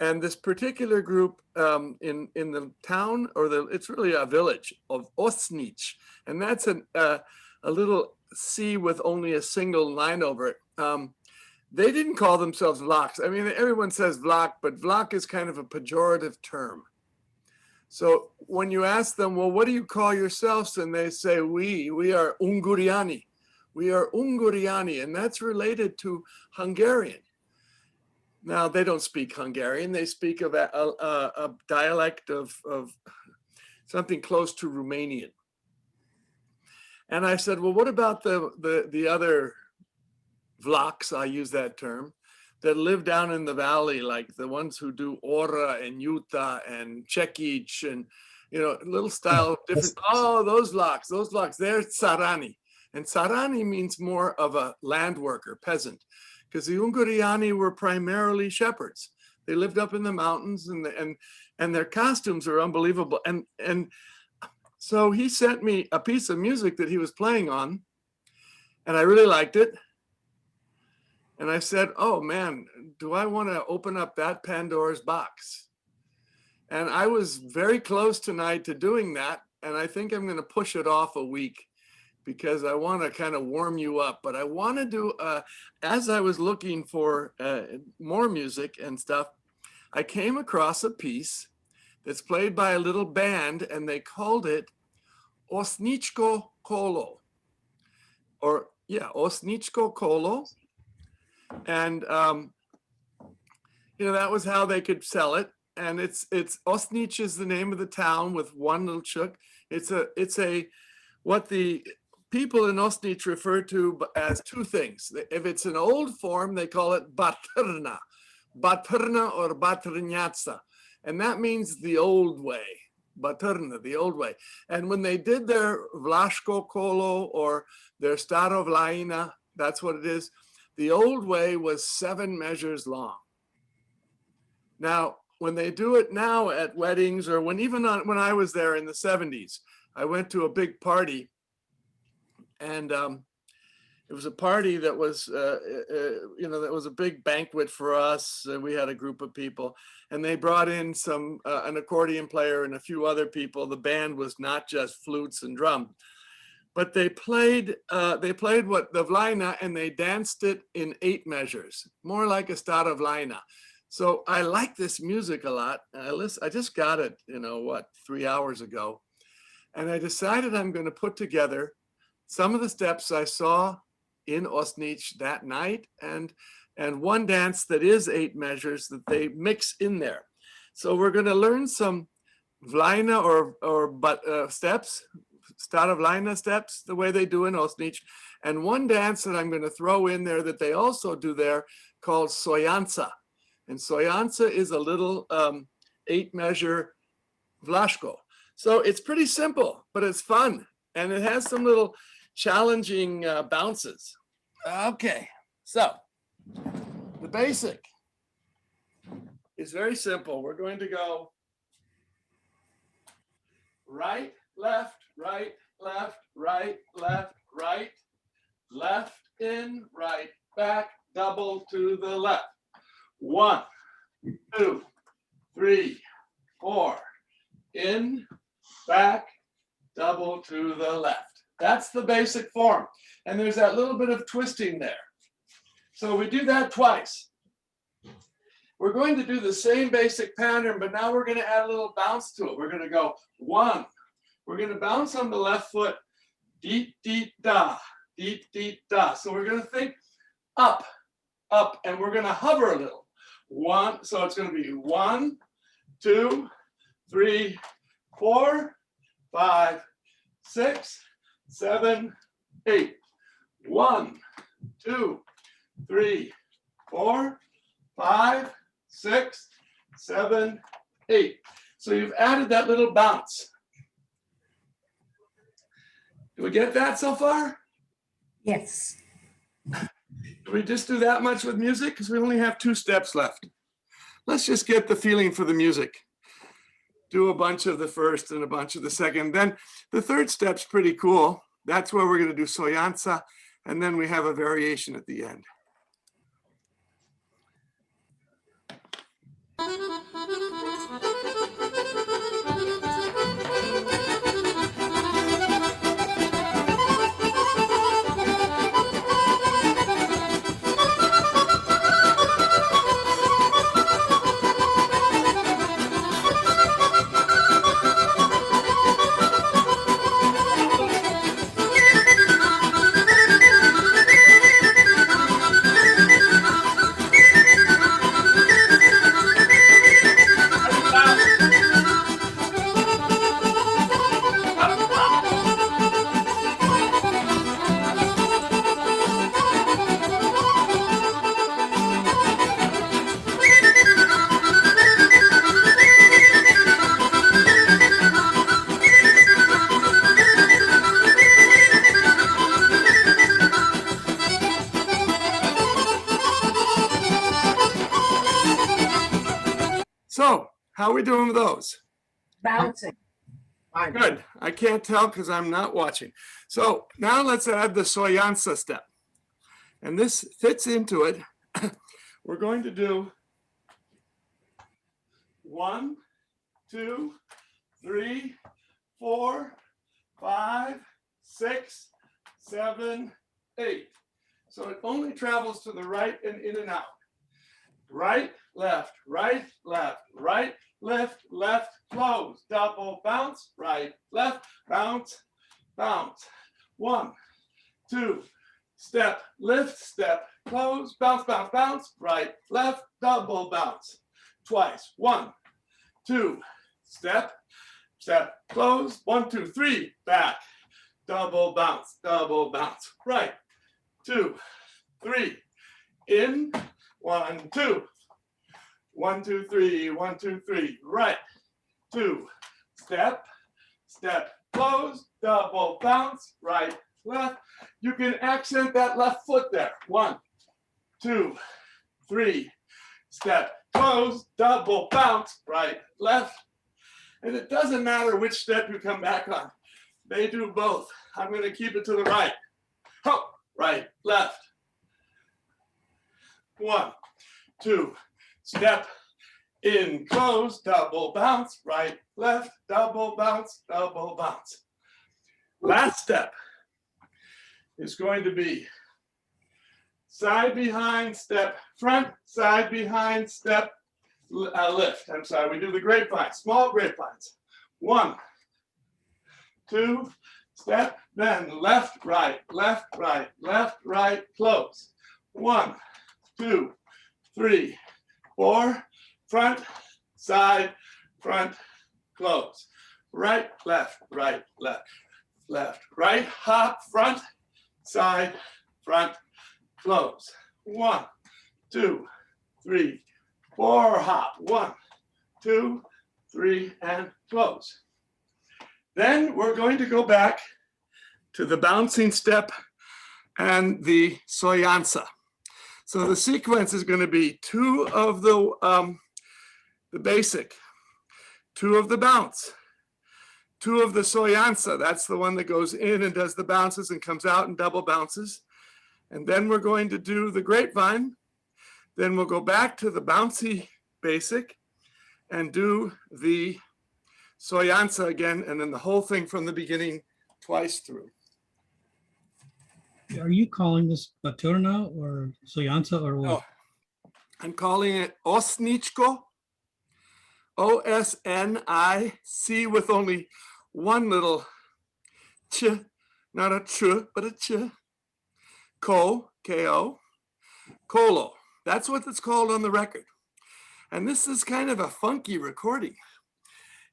And this particular group in the town, it's really a village of Osnicko, and that's a little C with only a single line over it. They didn't call themselves Vlachs. I mean, everyone says Vlach, but Vlach is kind of a pejorative term. So when you ask them, well, what do you call yourselves? And they say, we are Unguriani. We are Unguriani, and that's related to Hungarian. Now, they don't speak Hungarian. They speak of a dialect of something close to Romanian. And I said, well, what about the other Vlachs, I use that term, that live down in the valley, like the ones who do Ora and Juta and Čekić and, little style of different, those Vlachs, they're Tsarani. And Tsarani means more of a land worker, peasant. Because the Unguriani were primarily shepherds. They lived up in the mountains, and their costumes are unbelievable. And so he sent me a piece of music that he was playing on, and I really liked it. And I said, oh man, do I want to open up that Pandora's box? And I was very close tonight to doing that, and I think I'm going to push it off a week, because I want to kind of warm you up. But I want to do, as I was looking for more music and stuff, I came across a piece that's played by a little band, and they called it Osnicko Kolo. Osnicko Kolo. And, that was how they could sell it. and it's Osnicko is the name of the town with one little chuk. It's a what the people in Osnicko refer to as two things. If it's an old form, they call it batrna or batrnyatsa, and that means the old way. Batrna, the old way. And when they did their Vlaško Kolo or their Starovlaina, that's what it is. The old way was 7 measures long. Now, when they do it now at weddings, or when when I was there in the 70s, I went to a big party, and it was a party that was, that was a big banquet for us. We had a group of people, and they brought in an accordion player and a few other people. The band was not just flutes and drum, but they played what the Vlaina, and they danced it in 8 measures, more like a Starovlaina. So I like this music a lot. I just got it, 3 hours ago. And I decided I'm going to put together some of the steps I saw in Osnicko that night, and one dance that is 8 measures that they mix in there. So we're going to learn some Vlaina or steps, Starovlaina steps, the way they do in Osnicko, and one dance that I'm going to throw in there that they also do there called Sojanca. And Sojanca is a little 8-measure Vlaško. So it's pretty simple, but it's fun. And it has some little challenging bounces. Okay, so the basic is very simple. We're going to go right, left, right, left, right, left, right, left, in, right, back, double to the left. 1, 2, 3, 4, in, back, double to the left. That's the basic form. And there's that little bit of twisting there. So we do that twice. We're going to do the same basic pattern, but now we're going to add a little bounce to it. We're going to go 1. We're going to bounce on the left foot, deet, deet, da, deet, deet, da. So we're going to think up, up, and we're going to hover a little. 1, so it's going to be 1, 2, 3, 4, 5, 6, 7, 8. 1, 2, 3, 4, 5, 6, 7, 8. So you've added that little bounce. Do we get that so far? Yes. Do we just do that much with music? Because we only have 2 steps left. Let's just get the feeling for the music. Do a bunch of the first and a bunch of the second. Then the third step's pretty cool. That's where we're going to do Sojanca, and then we have a variation at the end. So, how are we doing with those? Bouncing. Good. I can't tell because I'm not watching. So now let's add the Sojanca step. And this fits into it. We're going to do 1, 2, 3, 4, 5, 6, 7, 8. So it only travels to the right and in and out. Right, left, right, left, right, left, left, close, double bounce, right, left, bounce, bounce. 1, 2, step, lift, step, close, bounce, bounce, bounce, right, left, double bounce. Twice. 1, 2, step, step, close, 1, 2, 3, back, double bounce, right, 2, 3, in, 1, 2, 1, 2, 3, 1, 2, 3, right, 2, step, step, close, double bounce, right, left. You can accent that left foot there. 1, 2, 3, step, close, double bounce, right, left. And it doesn't matter which step you come back on. They do both. I'm going to keep it to the right. Hop, right, left. 1, 2, step, in, close, double bounce, right, left, double bounce, double bounce. Last step is going to be side behind, step, front, side behind, step, lift. I'm sorry, we do the grapevine, small grapevines. 1, 2, step, then left, right, close. 1, 2, 3, 4, front, side, front, close. Right, left, right, hop, front, side, front, close. 1, 2, 3, 4, hop. 1, 2, 3, and close. Then we're going to go back to the bouncing step and the soyansa. So the sequence is going to be 2 of the basic, 2 of the bounce, 2 of the soyansa. That's the one that goes in and does the bounces and comes out and double bounces. And then we're going to do the grapevine. Then we'll go back to the bouncy basic and do the soyansa again, and then the whole thing from the beginning twice through. Are you calling this Baturna or Soyansa or what? Oh, I'm calling it Osnicko, O-S-N-I-C, with only one little ch, not a ch, but a ch. Ko, K-O, Kolo. That's what it's called on the record. And this is kind of a funky recording.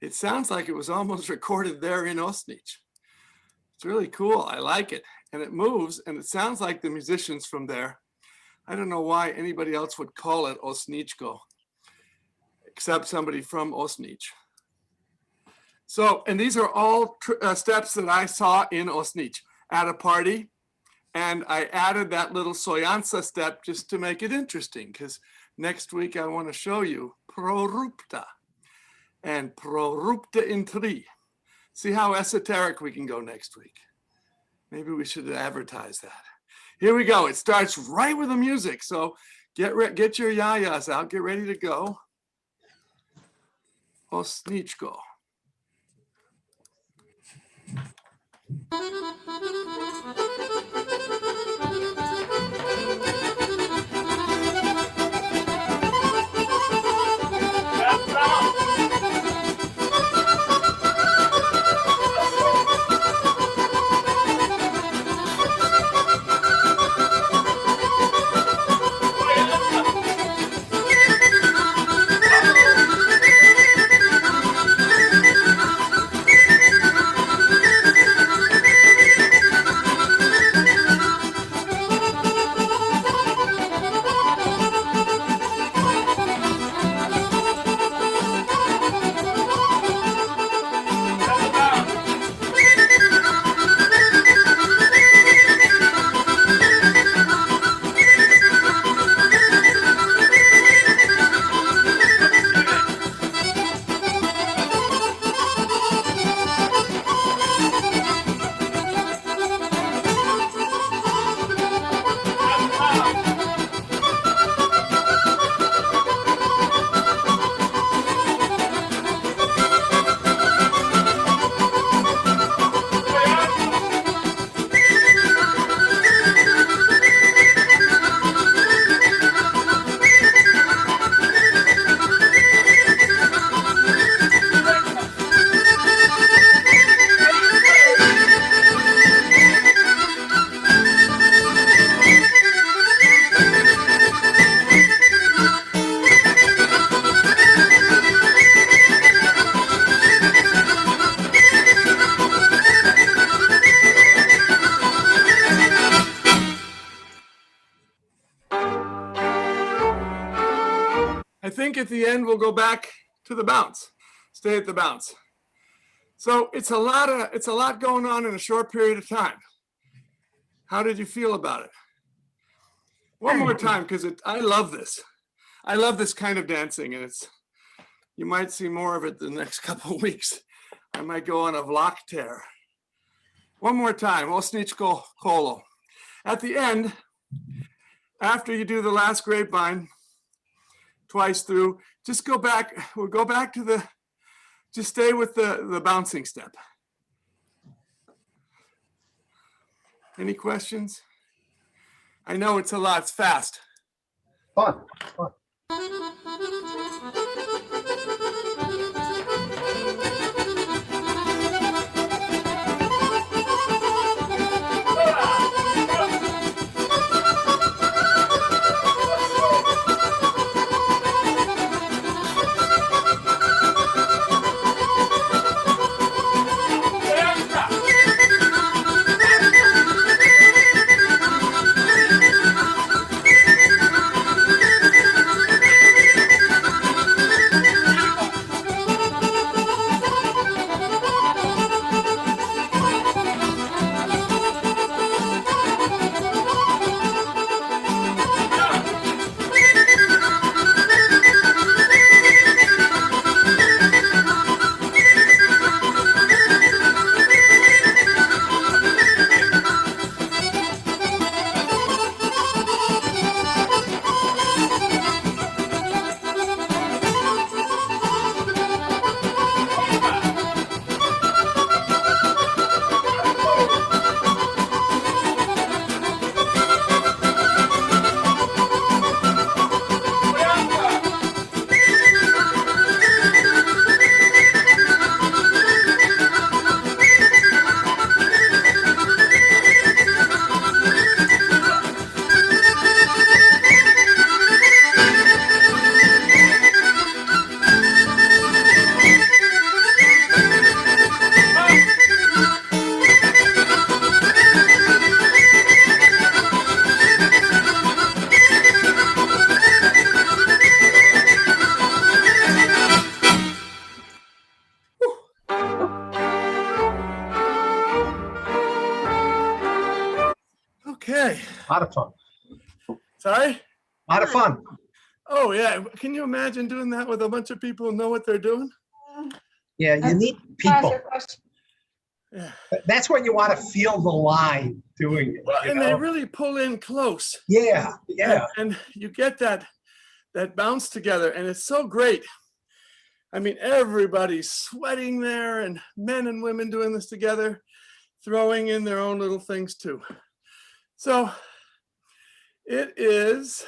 It sounds like it was almost recorded there in Osnicko. It's really cool. I like it. And it moves, and it sounds like the musicians from there. I don't know why anybody else would call it Osnicko, except somebody from Osnicko. So, and these are all steps that I saw in Osnicko at a party. And I added that little soyansa step just to make it interesting, because next week I want to show you prorupta and prorupta in 3. See how esoteric we can go next week. Maybe we should advertise that. Here we go. It starts right with the music. So get your yayas out. Get ready to go. Osnicko. I think at the end we'll go back to the bounce, stay at the bounce. So it's a lot going on in a short period of time. How did you feel about it? One more time, because I love this. I love this kind of dancing, and you might see more of it the next couple of weeks. I might go on a vlog tear. One more time, Osnicko, Kolo. At the end, after you do the last grapevine twice through, just go back, we'll go back to just stay with the bouncing step. Any questions? I know it's a lot, it's fast. Fun. Okay. A lot of fun. Sorry? A lot of fun. Oh, yeah. Can you imagine doing that with a bunch of people who know what they're doing? Yeah, you need Can I ask people. you a question? Yeah. That's when you want to feel the line doing it. Well, you and they know? really pull in close. Yeah, yeah. And you get that bounce together, and it's so great. I mean, everybody's sweating there, and men and women doing this together, throwing in their own little things too. So it is,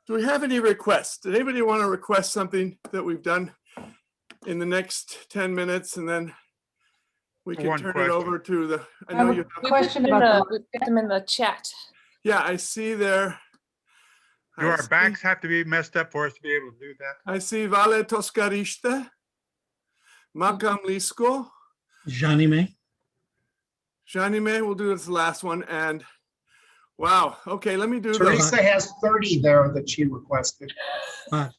do we have any requests? Did anybody want to request something that we've done in the next 10 minutes, and then we can One turn it question. over to the, I I have know a you have, question We put about them in the chat. yeah, I see there. Do our backs have to be messed up for us to be able to do that? I see Vale Toscariste, Macedonian, Janime. Janime, we'll do this last one, and wow, okay, let me do Theresa has 30 there that she requested. Well,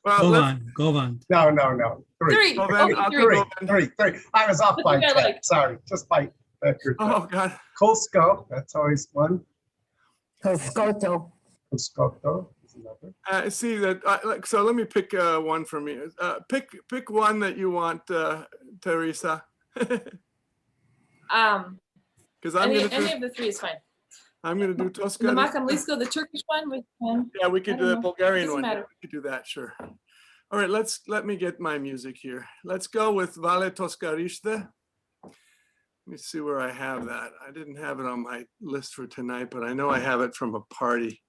Govan. No. Three. Well, then, I'll do Three. I was off by That's 10. what I like. Sorry, just by your Oh, God. Kosko, that's always one. Koskoto. Koskoto is another. I see that, so let me pick one from you. Pick one that you want, Theresa. Because I'm Any gonna of the three is fine. I'm gonna do The Tosca. Boaliisko, the Turkish one, we can. Yeah, we could I do don't the know. Bulgarian Doesn't one. Yeah, matter. we could do that, sure. All right, let me get my music here. Let's go with Vale Toscariste. Let me see where I have that. I didn't have it on my list for tonight, but I know I have it from a party.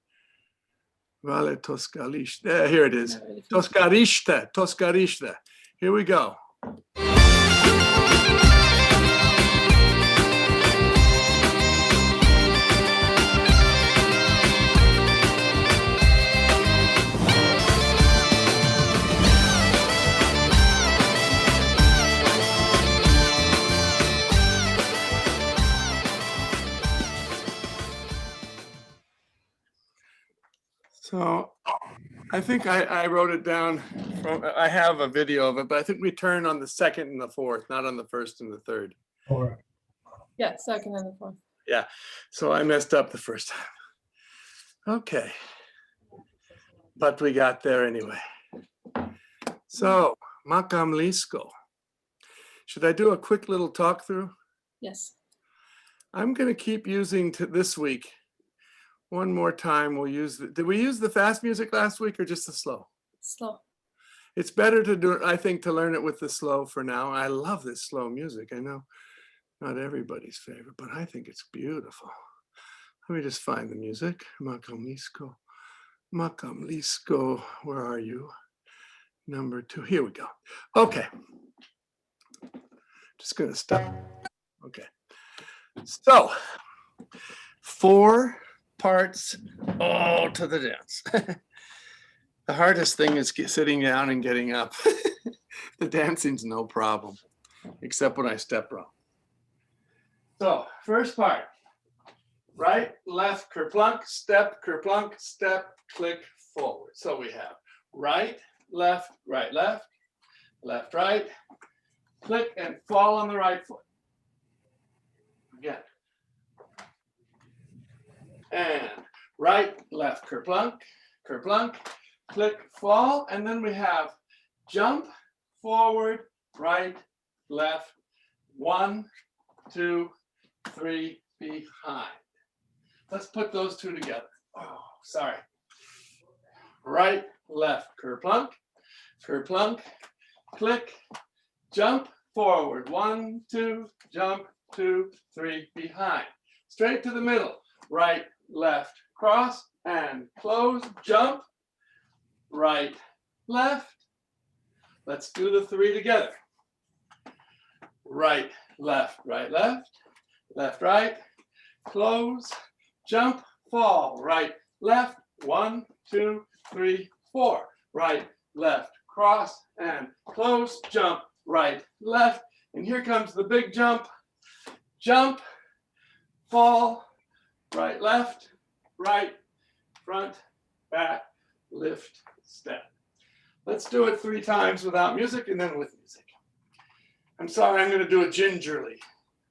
Vale Toscariste. There, here it is. Toscariste. Here we go. So I think I wrote it down. I have a video of it, but I think we turn on the second and the fourth, not on the first and the third. All right. Yeah, second and the fourth. Yeah, so I messed up the first time. Okay. But we got there anyway. So, Macedonian. Should I do a quick little talk through? Yes. I'm going to keep using this week. One more time, we'll use did we use the fast music last week or just the slow? Slow. It's better to do it, I think, to learn it with the slow for now. I love this slow music. I know not everybody's favorite, but I think it's beautiful. Let me just find the music. Macedonian. Macedonian, where are you? Number 2, here we go. Okay. Just gonna stop. Okay. So, 4 parts all to the dance. The hardest thing is sitting down and getting up. The dancing's no problem, except when I step wrong. So, first part. Right, left, kerplunk, step, click, forward. So we have right, left, left, right, click, and fall on the right foot. Again. And right, left, kerplunk, click, fall, and then we have jump, forward, right, left, 1, 2, 3, behind. Let's put those 2 together. Oh, sorry. Right, left, kerplunk, click, jump, forward, 1, 2, jump, 2, 3, behind. Straight to the middle. Right, left, cross, and close, jump, right, left. Let's do the 3 together. Right, left, right, close, jump, fall, right, left, 1, 2, 3, 4. Right, left, cross, and close, jump, right, left. And here comes the big jump, fall, right, left, right, front, back, lift, step. Let's do it 3 times without music and then with music. I'm sorry, I'm going to do it gingerly.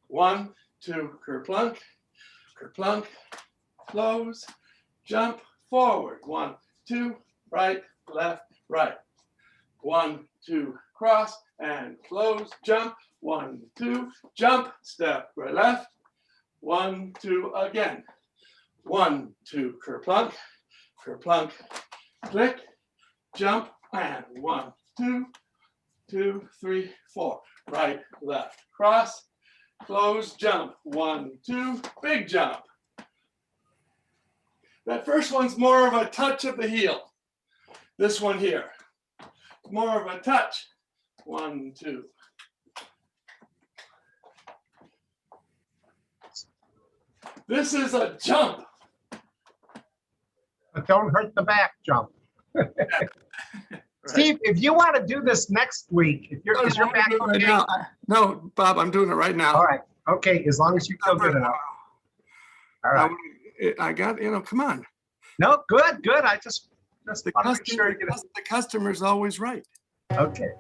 1, 2, kerplunk, close, jump, forward, 1, 2, right, left, right. 1, 2, cross, and close, jump, 1, 2, jump, step, right, left. 1, 2, again. 1, 2, kerplunk, click, jump, and 1, 2, 2, 3, 4. Right, left, cross, close, jump, 1, 2, big jump. That first one's more of a touch of the heel. This one here, more of a touch. 1, 2. This is a jump. But don't hurt the back jump. Steve, if you want to do this next week, if you're, is your back okay? Now. No, Bob, I'm doing it right now. All right. Okay, as long as you feel good enough. All right. I got, come on. No, good. I just The want to make sure you get it. the customer's always right. Okay.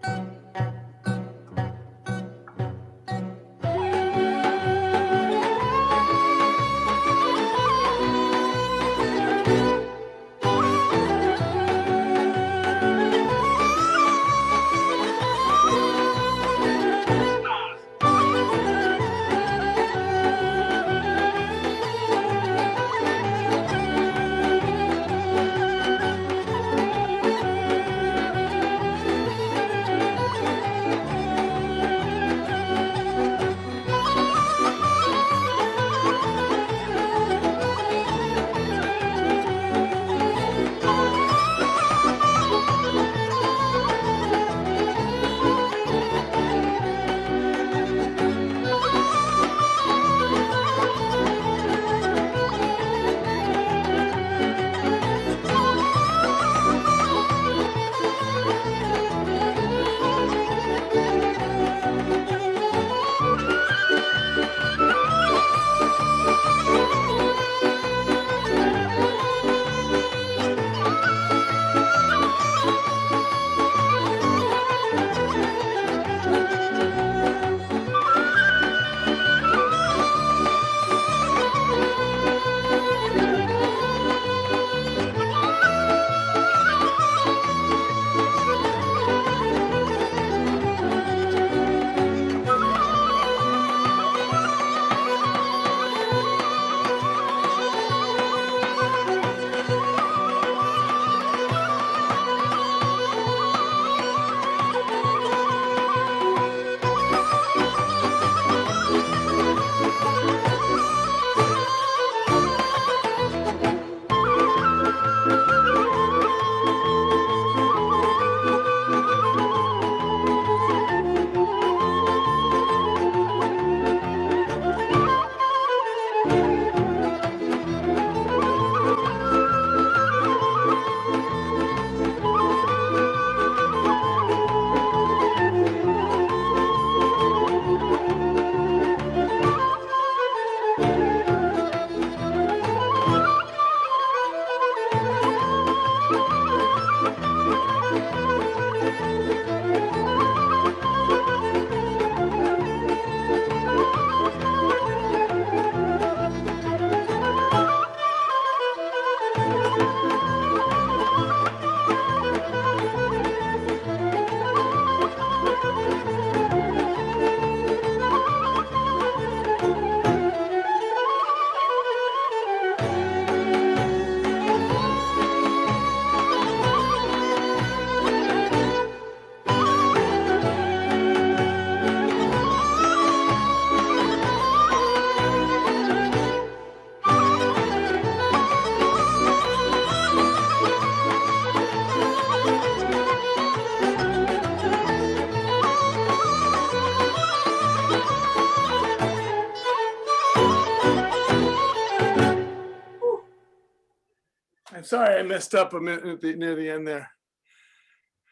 I'm sorry I messed up a minute near the end there.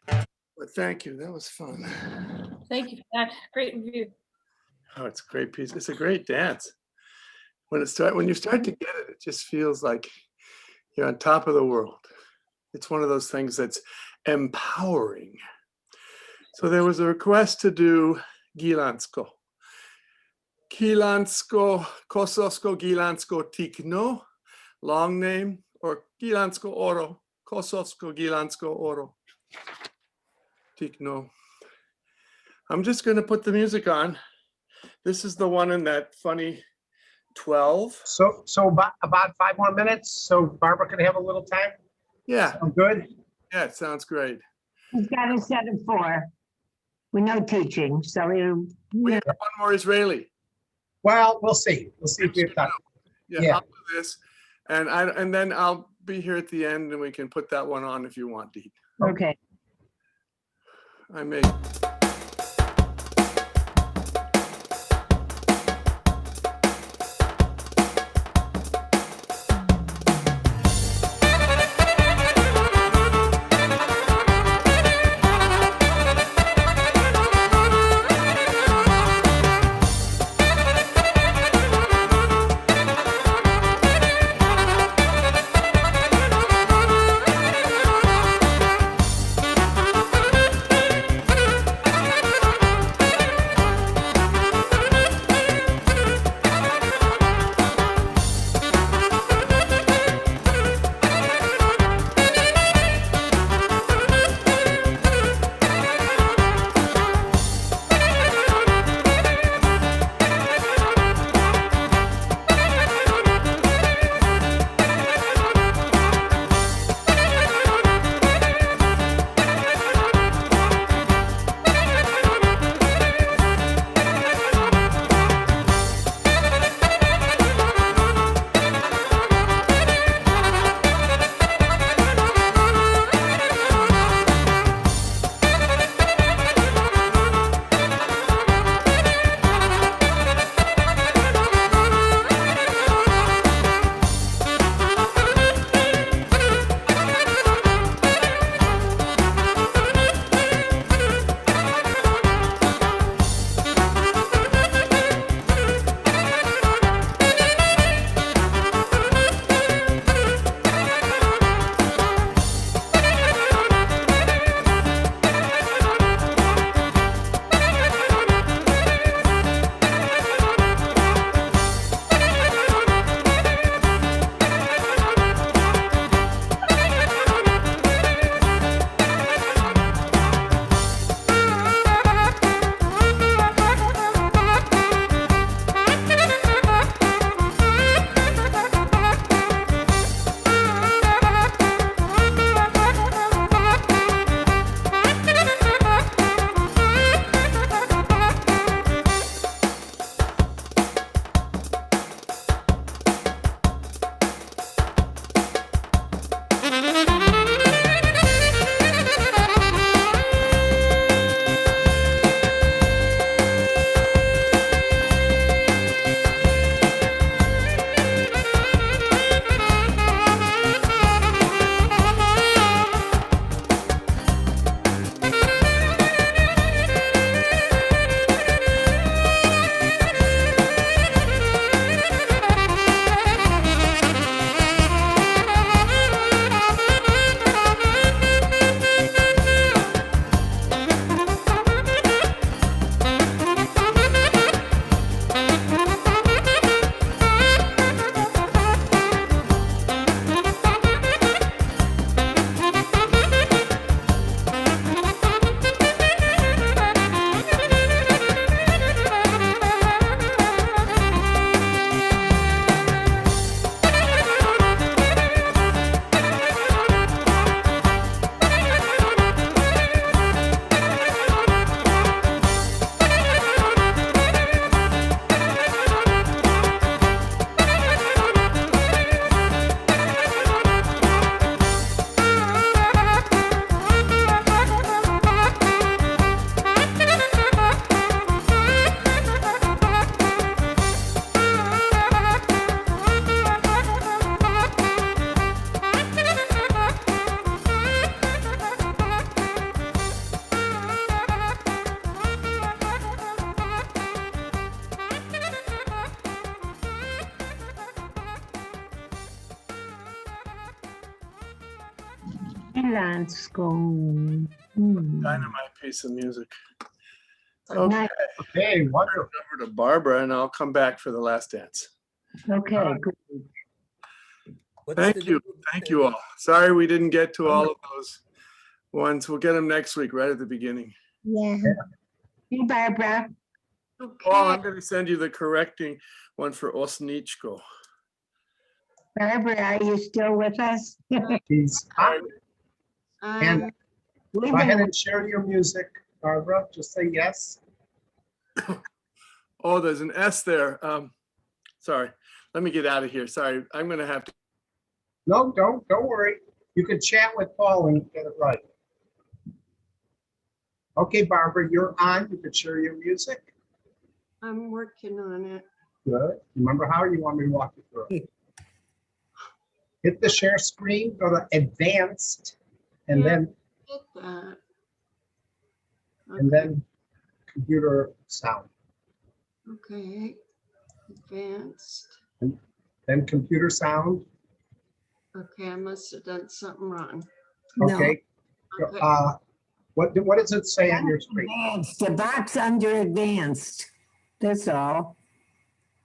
But thank you. That was fun. Thank you for that. Great review. Oh, it's a great piece. It's a great dance. When you start to get it, it just feels like you're on top of the world. It's one of those things that's empowering. So there was a request to do Gilansko. Gilansko, Kosovsko, Gilansko, Tikno, long name, or Gilansko Oro, Kosovsko, Gilansko Oro, Tikno. I'm just going to put the music on. This is the one in that funny 12. So about 5 more minutes, so Barbara can have a little time? Yeah. I'm good? Yeah, it sounds great. He's got a set of 4 with no teaching, so it'll. We have one more Israeli. Well, we'll see. We'll see if we have time. Yeah, I'll do this. And then I'll be here at the end and we can put that one on if you want, Dee. Okay. I may. Milansko. Dynamite piece of music. Okay, Okay, wonderful. over to Barbara, and I'll come back for the last dance. Okay, good. Thank you all. Sorry we didn't get to all of those ones. We'll get them next week, right at the beginning. Yeah. Hey, Barbara. Paul, I'm going to send you the correcting one for Osnicko. Barbara, are you still with us? She's and go ahead and share your music, Barbara. Just say yes. Oh, there's an S there. Sorry. Let me get out of here. Sorry. I'm going to have to. No, don't worry. You can chat with Paul and get it right. Okay, Barbara, you're on. You can share your music. I'm working on it. Good. Remember how you want me to walk you through it? Hit the share screen, go to advanced, and then Hit that. and then computer sound. Okay. Advanced. And then computer sound. Okay, I must have done something wrong. Okay. Okay. What does it say on your screen? Advanced, the box under advanced. That's all.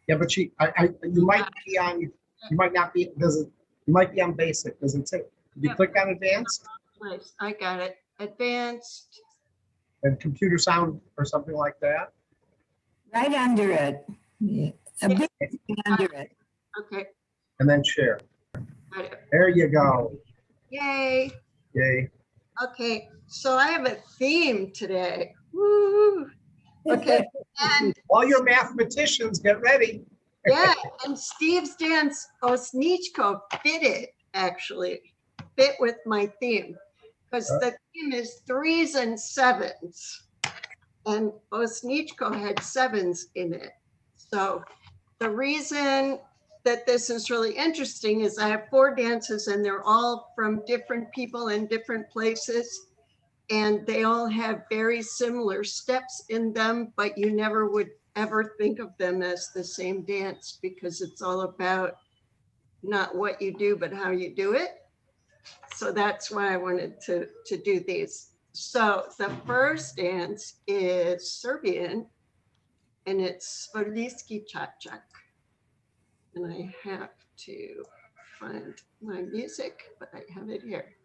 Yeah, but you might be on. You might not be. You might be on basic. Does it say? Did you click on advanced? Nice. I got it. Advanced. And computer sound or something like that. Right under it. Yeah. A bit under it. Okay. And then share. Got it. There you go. Yay. Yay. Okay. So I have a theme today. Woo. Okay. And All your mathematicians, get ready. yeah, and Steve's dance, Osnicko, fit with my theme. Because the theme is 3s and 7s. And Osnicko had 7s in it. So the reason that this is really interesting is I have 4 dances and they're all from different people in different places. And they all have very similar steps in them, but you never would ever think of them as the same dance because it's all about not what you do, but how you do it. So that's why I wanted to do these. So the first dance is Serbian and it's Boaliisko Kajtche. And I have to find my music, but I have it here.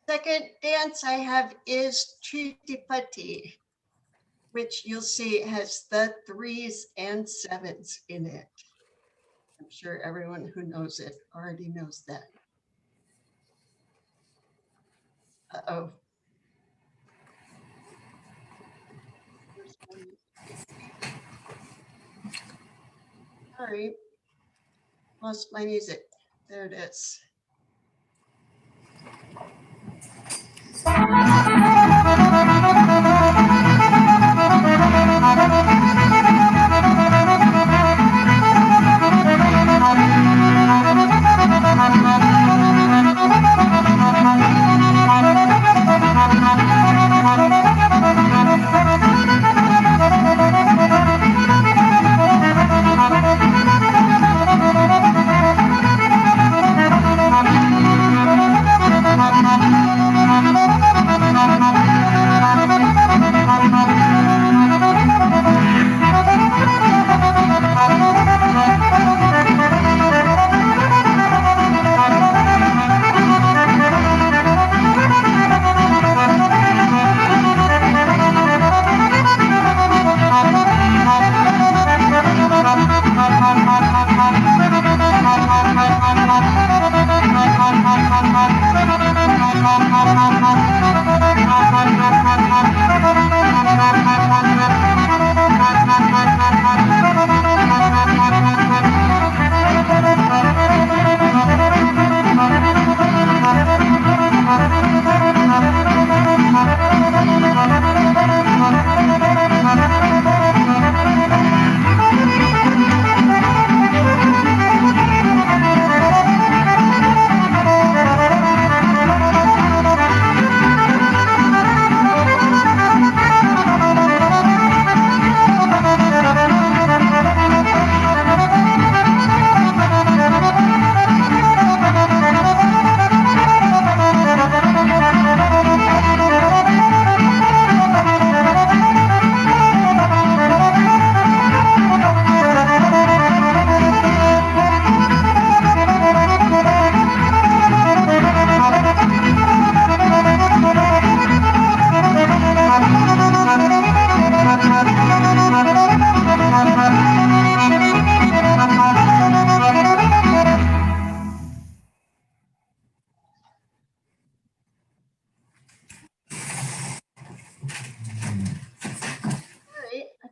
Second dance I have is Chutipati, which you'll see has the 3s and 7s in it. I'm sure everyone who knows it already knows that. Uh-oh. Sorry, lost my music. There it is.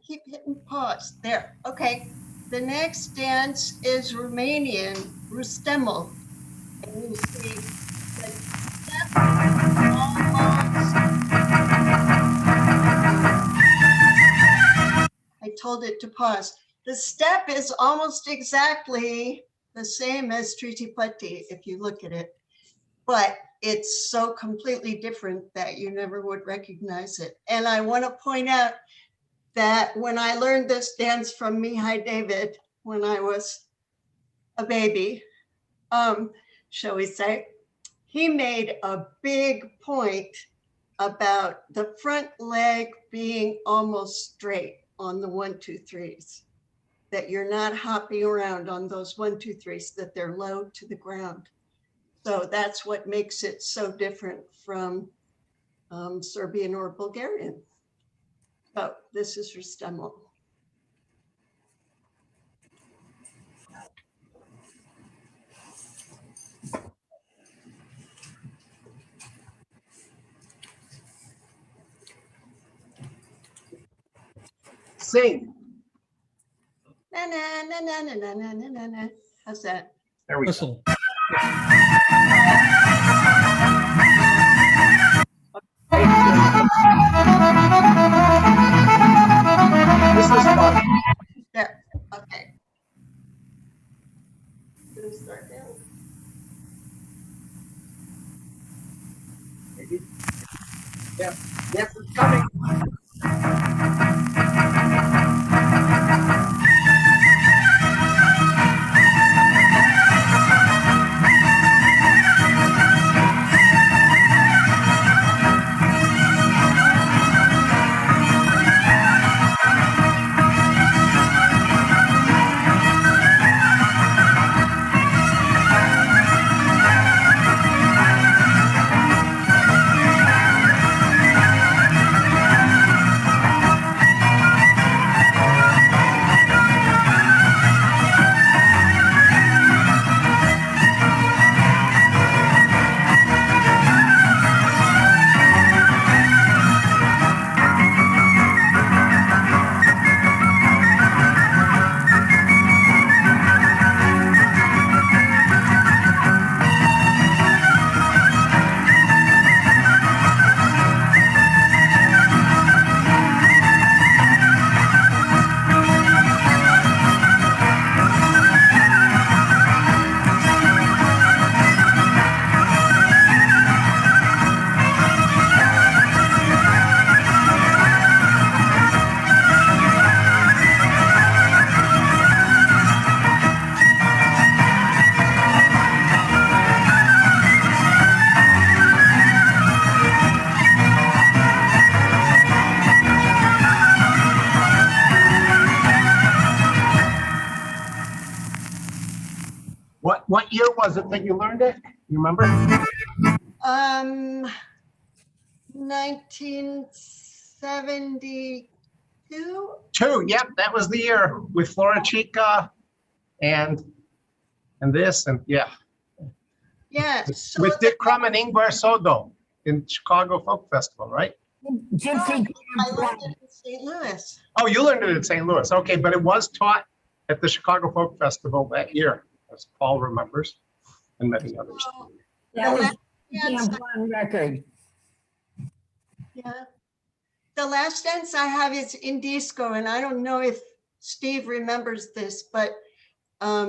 Keep hitting pause there. Okay, the next dance is Romanian, Rustemel. And you see the step almost, I told it to pause. The step is almost exactly the same as Tritipati if you look at it, but it's so completely different that you never would recognize it. And I want to point out that when I learned this dance from Mihai David when I was a baby, shall we say, he made a big point about the front leg being almost straight on the 1, 2, 3s, that you're not hopping around on those 1, 2, 3s, that they're low to the ground. So that's what makes it so different from Serbian or Bulgarian. So this is Rustemel. Sing. Na na na na na na na na na na. How's that? There we Whistle. go. This is fun. There. Okay. Should we start now? Maybe. Yeah. Yes, it's coming. What year was it that you learned it? You remember? 1972. Yep, that was the year with Flora Chica and this and yeah. Yeah. With Dick Crum and Ingvar Sodo in Chicago Folk Festival, right? Gypsy. I learned it in St. Louis. Oh, you learned it in St. Louis. Okay, but it was taught at the Chicago Folk Festival that year, as Paul remembers, and many others. That was Dance- one record. Yeah. The last dance I have is in disco, and I don't know if Steve remembers this, but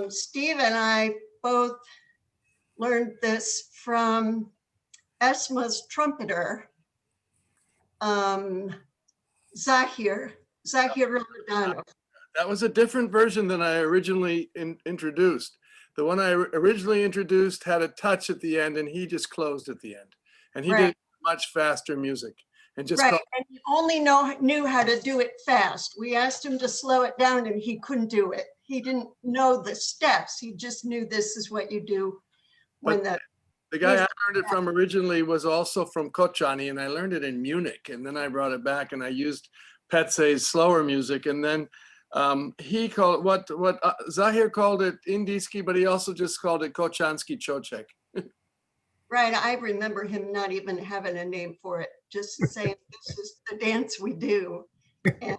Steve and I both learned this from Esma's trumpeter, Zahir Ramadan. That was a different version than I originally introduced. The one I originally introduced had a touch at the end, and he just closed at the end. And he Right. did much faster music. And just Right, called- and he only knew how to do it fast. We asked him to slow it down and he couldn't do it. He didn't know the steps. He just knew this is what you do when the guy I learned it from originally was also from Kotansky, and I learned it in Munich. And then I brought it back and I used Petse's slower music. And then he called what Zahir called it Indiski, but he also just called it Kotansky Chochek. Right, I remember him not even having a name for it, just saying this is the dance we do. And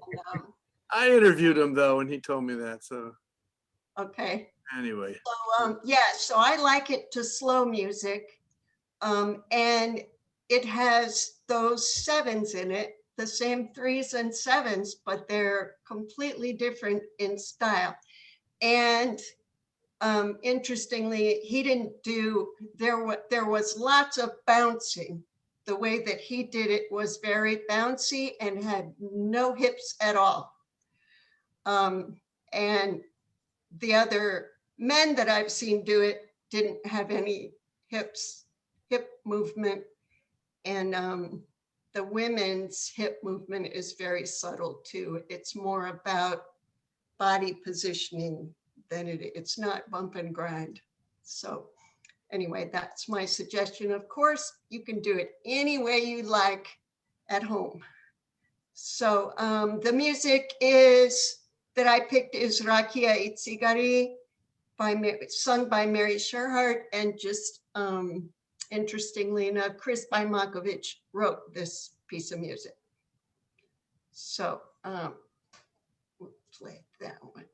I interviewed him though, and he told me that. So okay. anyway, So yeah, so I like it to slow music, and it has those sevens in it, the same 3s and 7s, but they're completely different in style. And interestingly, he didn't do, there was lots of bouncing. The way that he did it was very bouncy and had no hips at all. And the other men that I've seen do it didn't have any hip movement. And the women's hip movement is very subtle too. It's more about body positioning than it's not bump and grind. So anyway, that's my suggestion. Of course, you can do it any way you like at home. So the music that I picked is Rakia Itsigari, sung by Mary Sherhart, and just interestingly enough, Chris Bajmakovic wrote this piece of music. So we'll play that one.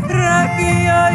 Rakia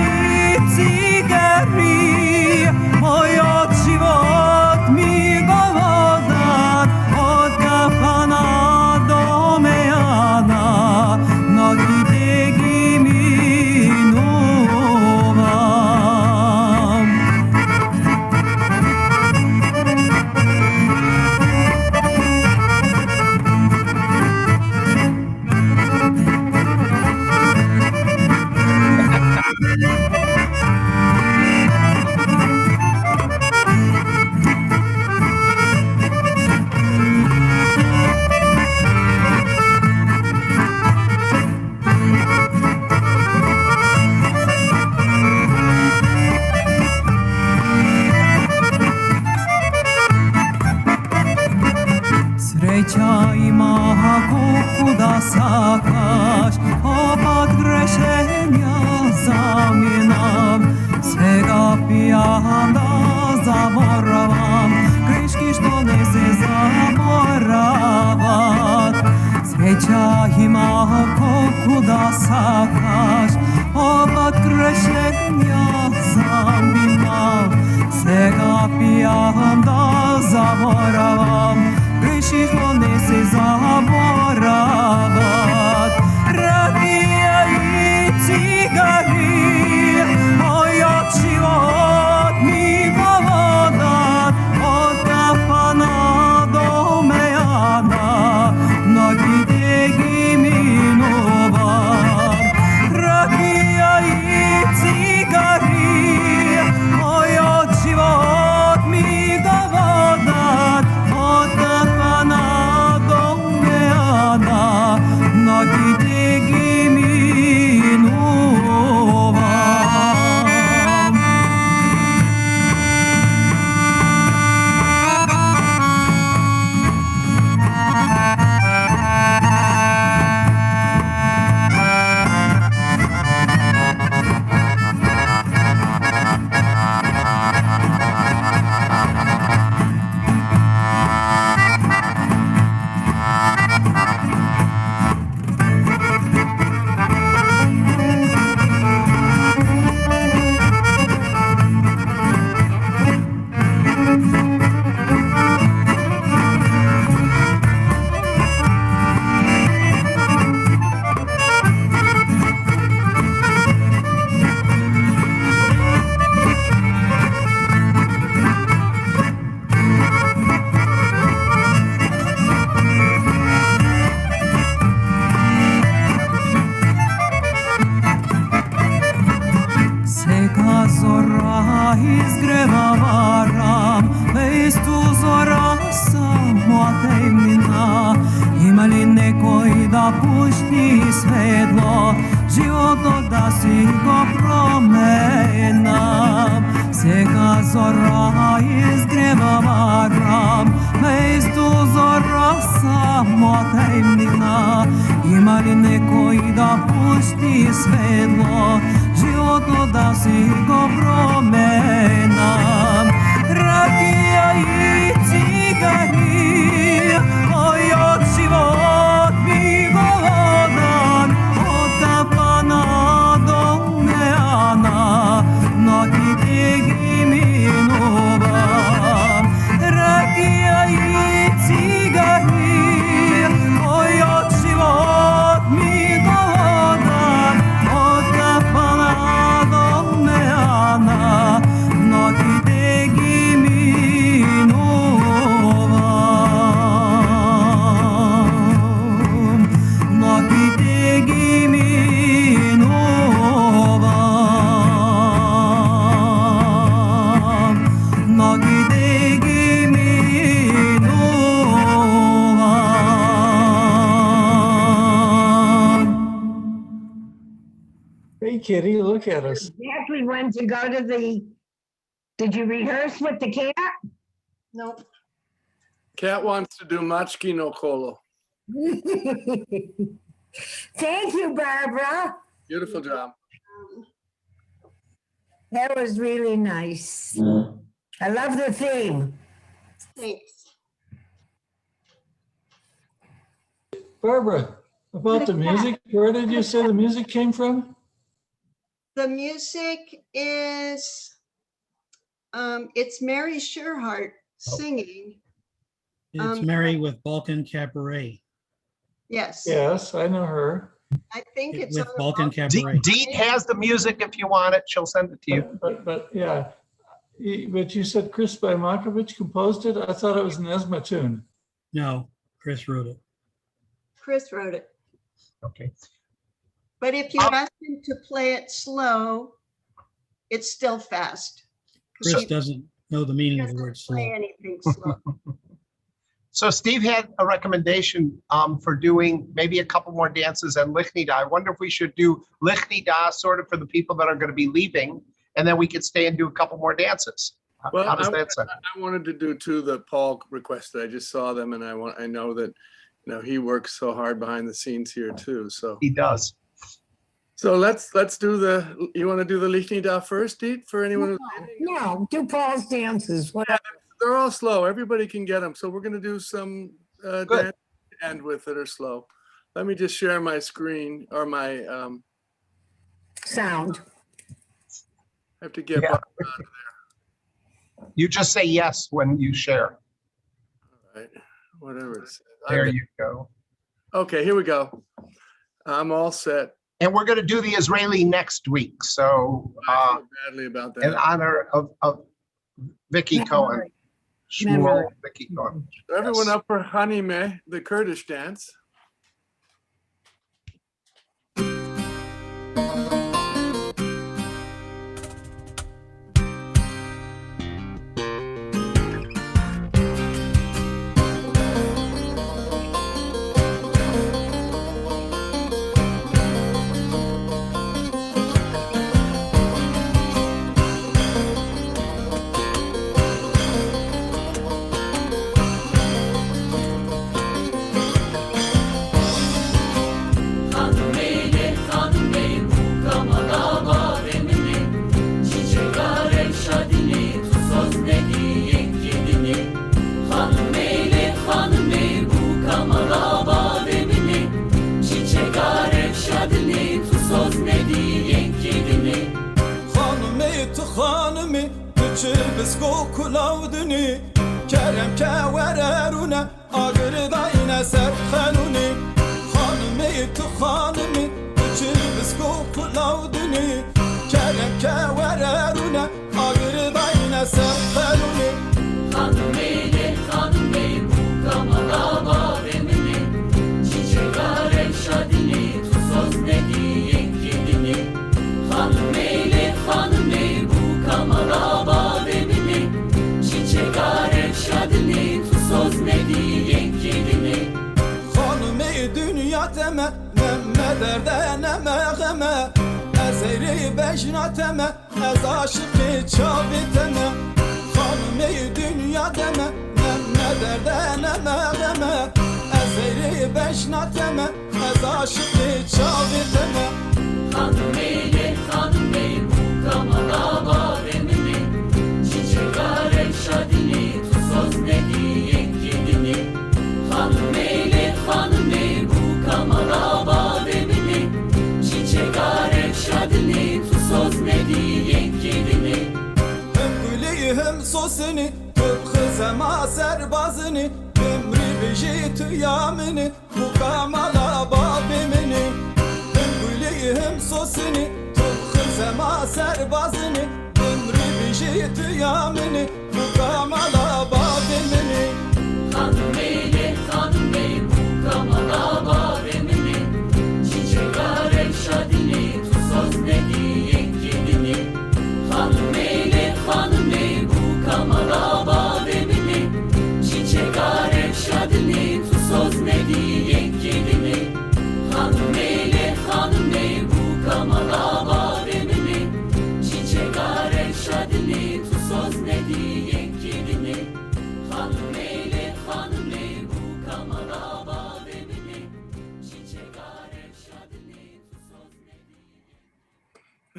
sakash opat greshenia zaminam Sega pianda zaboravam Krishki što ne se zaboravat Sveća ima kuda sakaš opat grešenja zaminam Sega pianda zaboravam Krishki što ne se zaboravat Rakija i cigari Moj život mi dovodat Od kapana do mejana Mnogi degi minovam Rakija i cigari Moj život mi dovodat Od kapana do mejana Mnogi degi minovam Seka zora izgreva varam, veistu zora samo temnina. Ima li nekoj da pušti svetlo, životno da si go promenam. Seka zora izgreva varam, veistu zora samo temnina. Ima li nekoj da pušti svetlo, životno da si go promenam. Rakija i cigari, moj život mi govodan, od kapana do mejana, mnogi degi minovam. Rakija i cigari, moj život mi govodan, od kapana do mejana, mnogi degi minovam. Mnogi degi minovam. Mnogi degi minovam. Hey, Kitty, look at us. Exactly when to go to the, did you rehearse with the cat? Nope. Cat wants to do Machki no Kolo. Thank you, Barbara. Beautiful job. That was really nice. I love the theme. Thanks. Barbara, about the music, where did you say the music came from? The music is, it's Mary Sherhart singing. It's Mary with Balkan Cabaret. Yes. Yes, I know her. I think it's With on Balkan Cabaret. Deet has the music if you want it. She'll send it to you. But yeah, but you said Chris Bymakovich composed it? I thought it was an Esma tune. No, Chris wrote it. Chris wrote it. Okay. But if you ask him to play it slow, it's still fast. Chris doesn't know the meaning of the word slow. Play anything slow. So Steve had a recommendation for doing maybe a couple more dances and Lihnida. I wonder if we should do Lihnida sort of for the people that are going to be leaving, and then we could stay and do a couple more dances. How does that sound? I wanted to do two that Paul requested. I just saw them, and I know that No, he works so hard behind the scenes here too, so. He does. So let's do you want to do the Lihnida first, Deet, for anyone who's No, do Paul's dances, whatever. They're all slow. Everybody can get them. So we're going to do some dance end with that are slow. Let me just share my screen or my sound. I have to get Barbra out of there. You just say yes when you share. All right, whatever it says. There you go. Okay, here we go. I'm all set. And we're going to do the Israeli next week. So I feel badly about that. in honor of Vicky Cohen. Shmuel Vicky Cohen. So everyone up for Hanime, the Kurdish dance.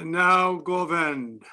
And now Govind.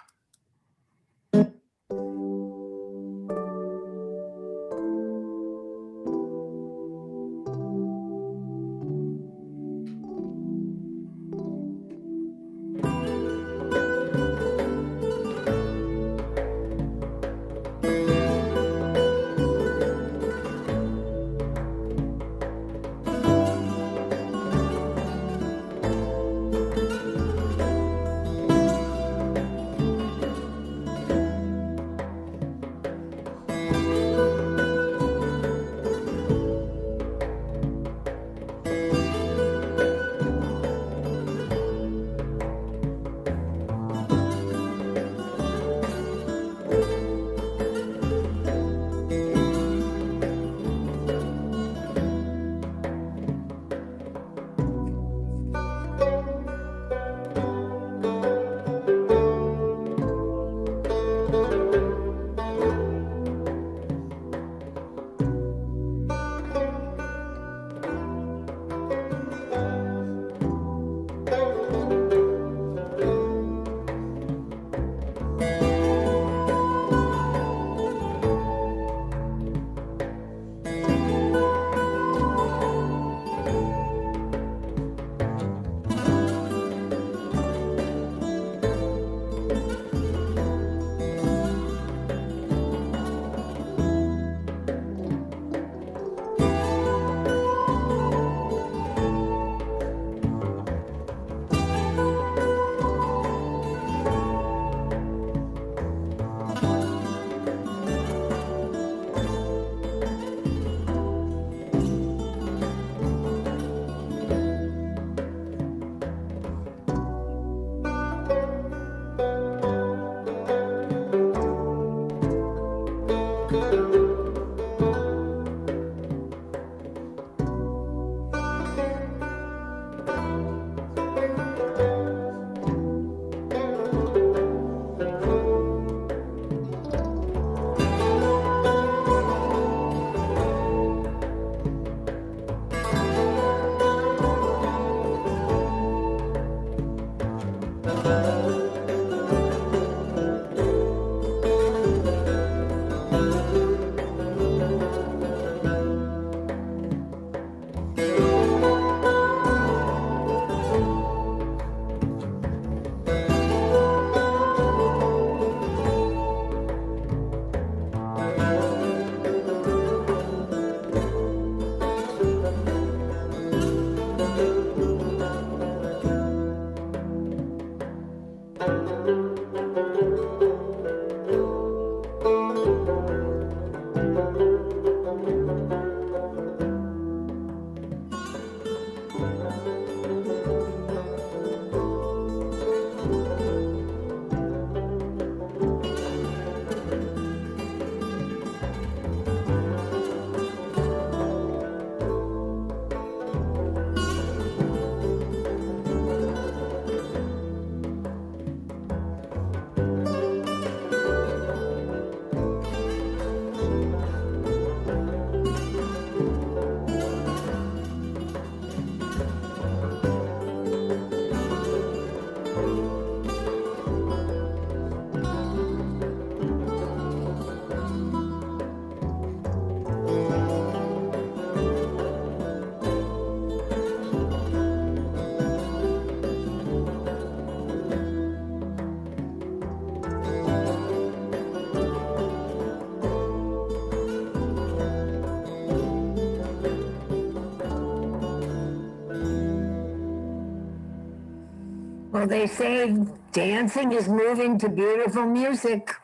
Well, they say dancing is moving to beautiful music.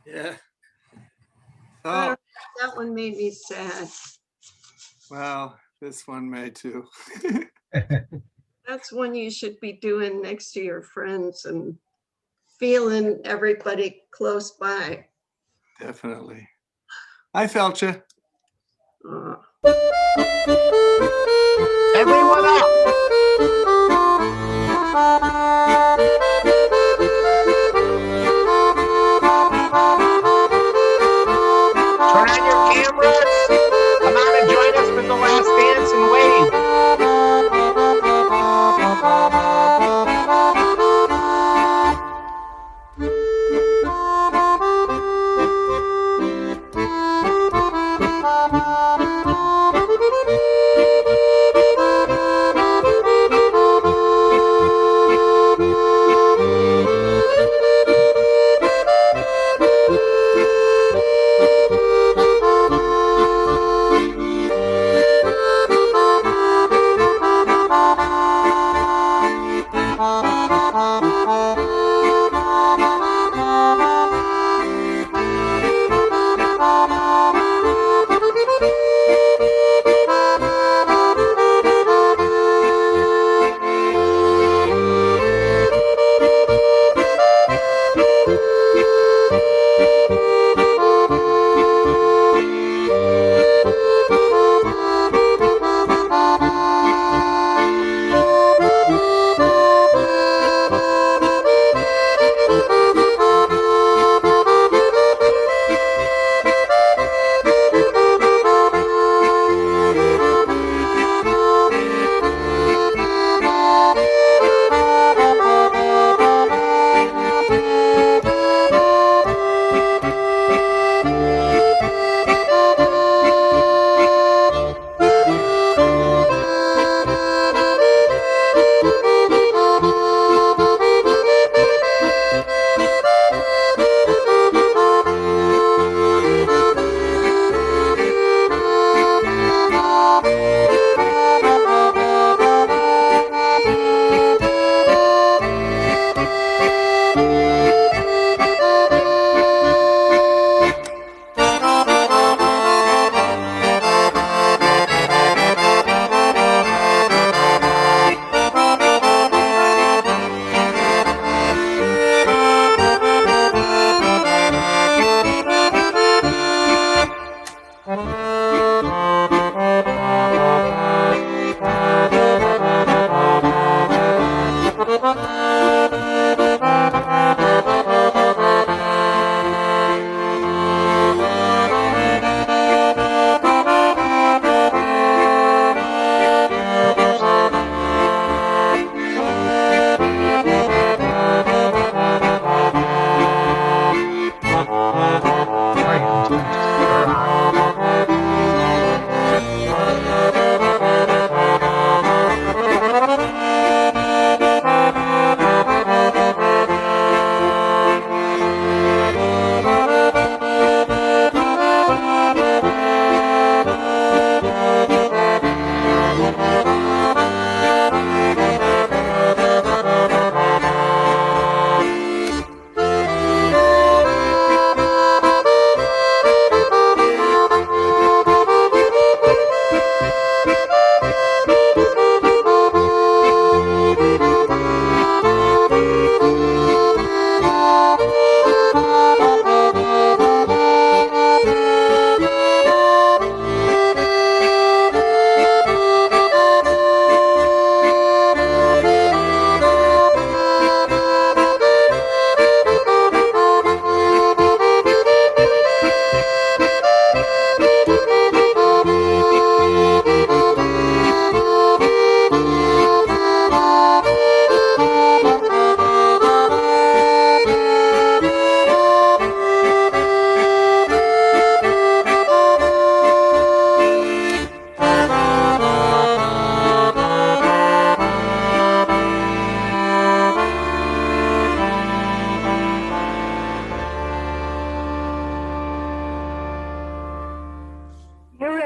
Yeah. I Oh, don't- That one made me sad. well, this one may too. That's one you should be doing next to your friends and feeling everybody close by. Definitely. I felt you. Everyone up. Turn on your cameras. Come on and join us for the last dance and wave.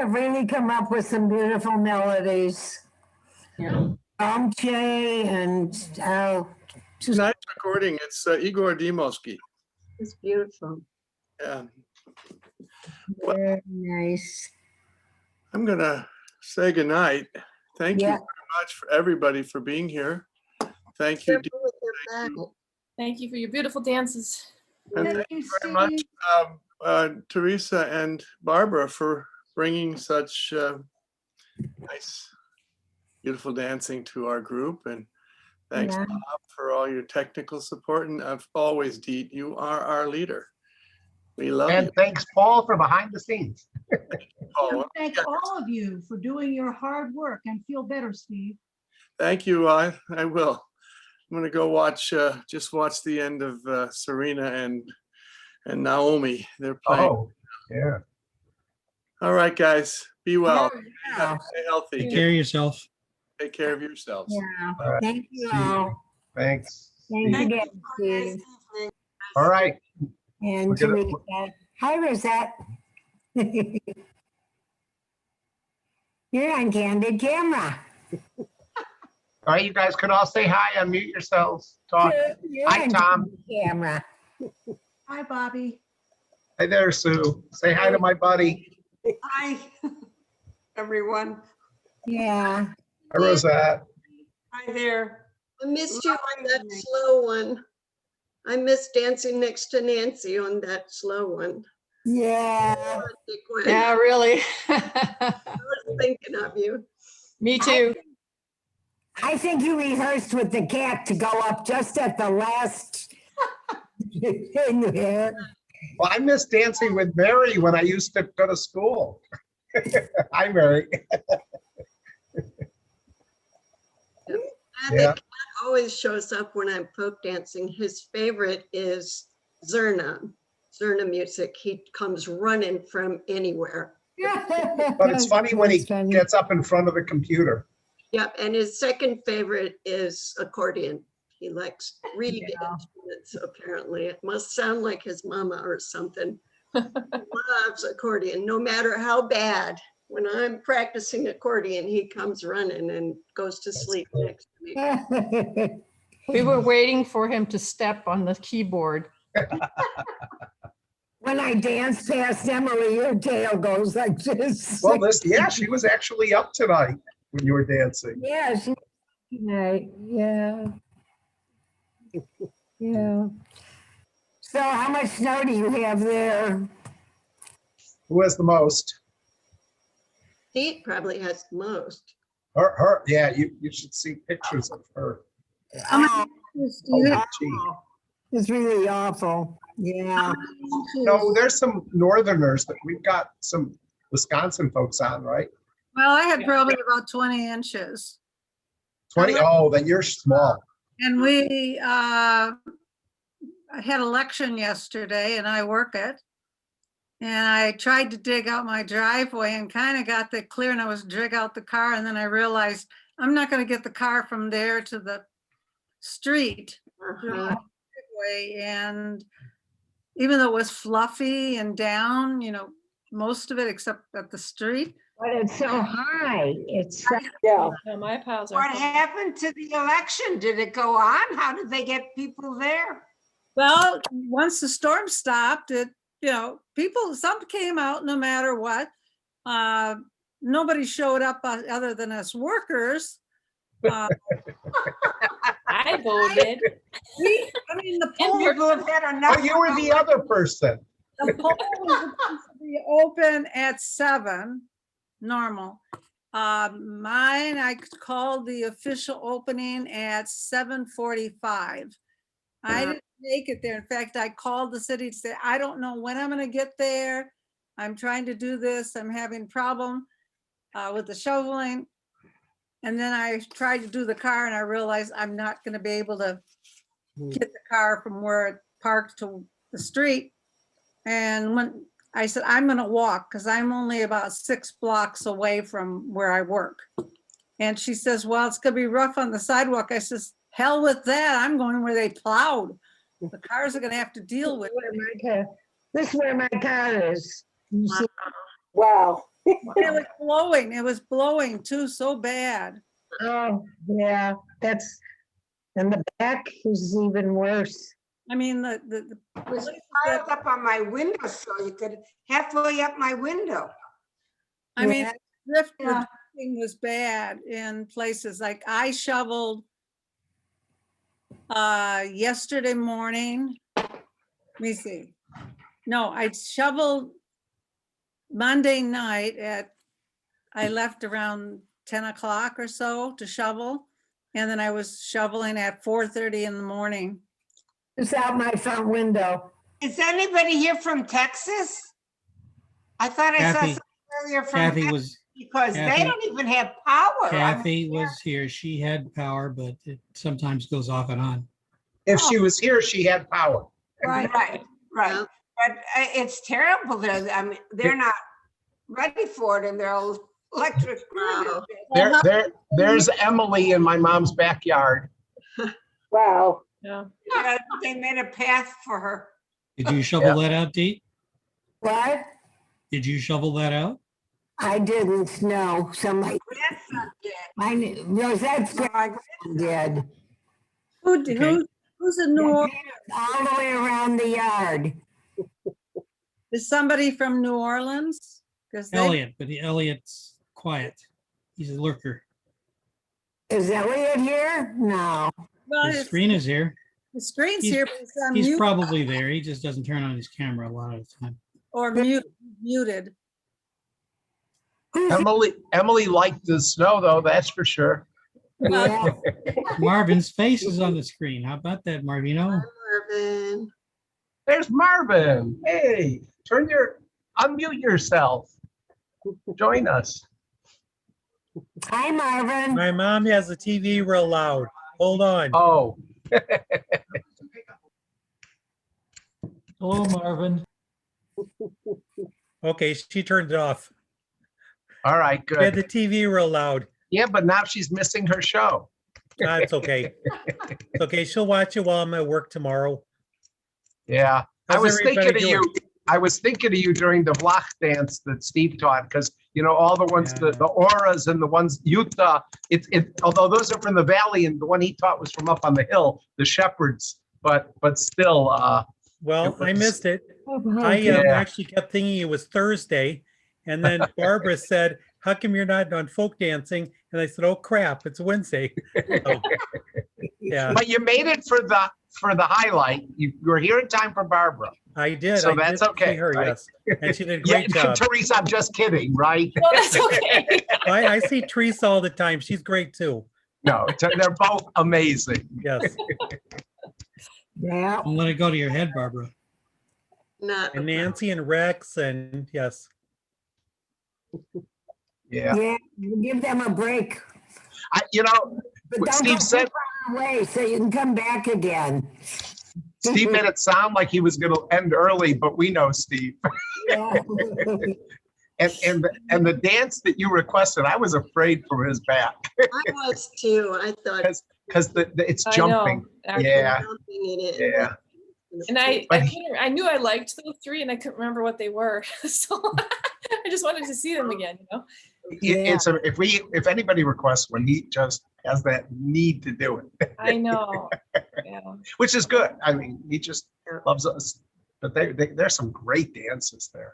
have really come up with some beautiful melodies. Yeah. Kajtche and Tonight's recording, it's Igor Dimoski. It's beautiful. Yeah. Very nice. I'm gonna say goodnight. Thank you Yeah. very much for everybody for being here. Thank you. Careful with your back. Thank you for your beautiful dances. And thank you very much, Theresa and Barbara, for bringing such nice, beautiful dancing to our group. And thanks, Yeah. Bob, for all your technical support. And always, Deet, you are our leader. We love And you. thanks, Paul, for behind the scenes. Paul. Thank all of you for doing your hard work and feel better, Steve. Thank you. I will. I'm gonna go watch, just watch the end of Serena and Naomi. They're playing. Oh, yeah. All right, guys. Be well. Yeah. Stay healthy. Take care of yourself. Take care of yourselves. Yeah. All right. Thank you all. Thanks. Thanks again, Steve. All right. And We're gonna- Teresa. Hi, Rosette. You're on candid camera. All right, you guys can all say hi, unmute yourselves, talk. You're Hi, on Tom. candid camera. Hi, Bobby. Hi there, Sue. Say hi to my buddy. Hi, everyone. Yeah. Hi, Rosette. Hi there. I missed you on that slow one. I missed dancing next to Nancy on that slow one. Yeah. Yeah, really. I was thinking of you. Me too. I think you rehearsed with the cat to go up just at the last thing there. Well, I miss dancing with Mary when I used to go to school. Hi, Mary. And the cat always shows up when I'm folk dancing. His favorite is Zerna music. He comes running from anywhere. But it's funny when he gets up in front of the computer. Yep, and his second favorite is accordion. He likes reed instruments, apparently. It must sound like his mama or something. He loves accordion, no matter how bad. When I'm practicing accordion, he comes running and goes to sleep next to me. We were waiting for him to step on the keyboard. When I dance past Emily, your tail goes like this. Well, yeah, she was actually up tonight when you were dancing. Yeah, yeah. Yeah. So how much snow do you have there? Who has the most? Pete probably has the most. Her, yeah, you should see pictures of her. Oh, Oh, gee. it's really awful. Yeah. No, there's some northerners that we've got some Wisconsin folks on, right? Well, I had probably about 20 inches. 20, oh, then you're small. And we I had election yesterday and I work it. And I tried to dig out my driveway and kind of got that clear and I was dig out the car. And then I realized I'm not going to get the car from there to the street. And even though it was fluffy and down, you know, most of it except at the street. But it's so high. It's No, my piles are. What happened to the election? Did it go on? How did they get people there? Well, once the storm stopped, some came out no matter what. Nobody showed up other than us workers. I voted. The poll people have had enough. Oh, you were the other person. The poll was supposed to be open at 7, normal. Mine, I called the official opening at 7:45. I didn't make it there. In fact, I called the city to say, I don't know when I'm going to get there. I'm trying to do this. I'm having problem with the shoveling. And then I tried to do the car and I realized I'm not going to be able to get the car from where it parked to the street. And when I said, I'm going to walk because I'm only about 6 blocks away from where I work. And she says, well, it's going to be rough on the sidewalk. I says, hell with that. I'm going where they plowed. The cars are going to have to deal with it. This is where my car is. Wow. It was blowing. It was blowing too, so bad. Oh, yeah, that's And the back is even worse. I mean, the It was piled up on my window, so you could halfway up my window. I mean, Yeah. driftwood thing was bad in places like I shoveled yesterday morning. Let me see. No, I shoveled Monday night I left around 10 o'clock or so to shovel. And then I was shoveling at 4:30 in the morning. It's out my front window. Is anybody here from Texas? I thought I saw Kathy- something earlier from Kathy Texas was, because they Kathy- don't even have power. Kathy was here. She had power, but it sometimes goes off and on. If she was here, she had power. Right, right. But it's terrible there. I mean, they're not ready for it and they're electric. There's Emily in my mom's backyard. Wow. Yeah. Yeah, they made a path for her. Did you shovel that out, Dee? What? Did you shovel that out? I didn't know. Somebody, Grandson did. I knew, Rosette's grandson did. Who's in New Orleans? All the way around the yard. Is somebody from New Orleans? Because Elliot, but Elliot's quiet. He's a lurker. Is Elliot here? No. Well, His screen is here. the screen's He's- here, but it's on He's mute probably there. He just doesn't turn on his camera a lot of the time. or muted. Emily liked the snow though, that's for sure. Yeah. Marvin's face is on the screen. How about that, Marvino? Marvin. There's Marvin. Hey, unmute yourself. Join us. Hi, Marvin. My mom has the TV real loud. Hold on. Oh. Hello, Marvin. Okay, she turned it off. All right, She had good. the TV real loud. Yeah, but now she's missing her show. That's okay. It's okay. She'll watch it while I'm at work tomorrow. Yeah, I How's was thinking everybody of you. I was thinking of you during the Vlach dance that Steve taught, because all the ones, the auras and the ones Utah. Although those are from the valley, and the one he taught was from up on the hill, the shepherds. But still. Well, I missed it. I Yeah. actually kept thinking it was Thursday. And then Barbara said, how come you're not on folk dancing? And I said, oh crap, it's Wednesday. So, yeah, But you made it for the highlight. You were here in time for Barbara. I did. So I that's did okay, see her, right? yes. And she did a Yeah, great job. Theresa, I'm just kidding, right? No, that's okay. I see Theresa all the time. She's great too. No, they're both amazing. Yes. Yeah. Don't let it go to your head, Barbara. Not And Nancy and Rex and yes. Yeah. Yeah. Give them a break. But But don't Steve go said, too far away so you can come back again. Steve made it sound like he was going to end early, but we know Steve. Yeah. And the dance that you requested, I was afraid for his back I was too. I thought. because it's I know, jumping. actually. Yeah. Jumping it. Yeah. And I But I knew I liked those three and I couldn't remember what they were. So I just wanted to see them again, If anybody requests one, he just has that need to do it. I know. Yeah. Which is good. I mean, he just loves us. But there's some great dances there.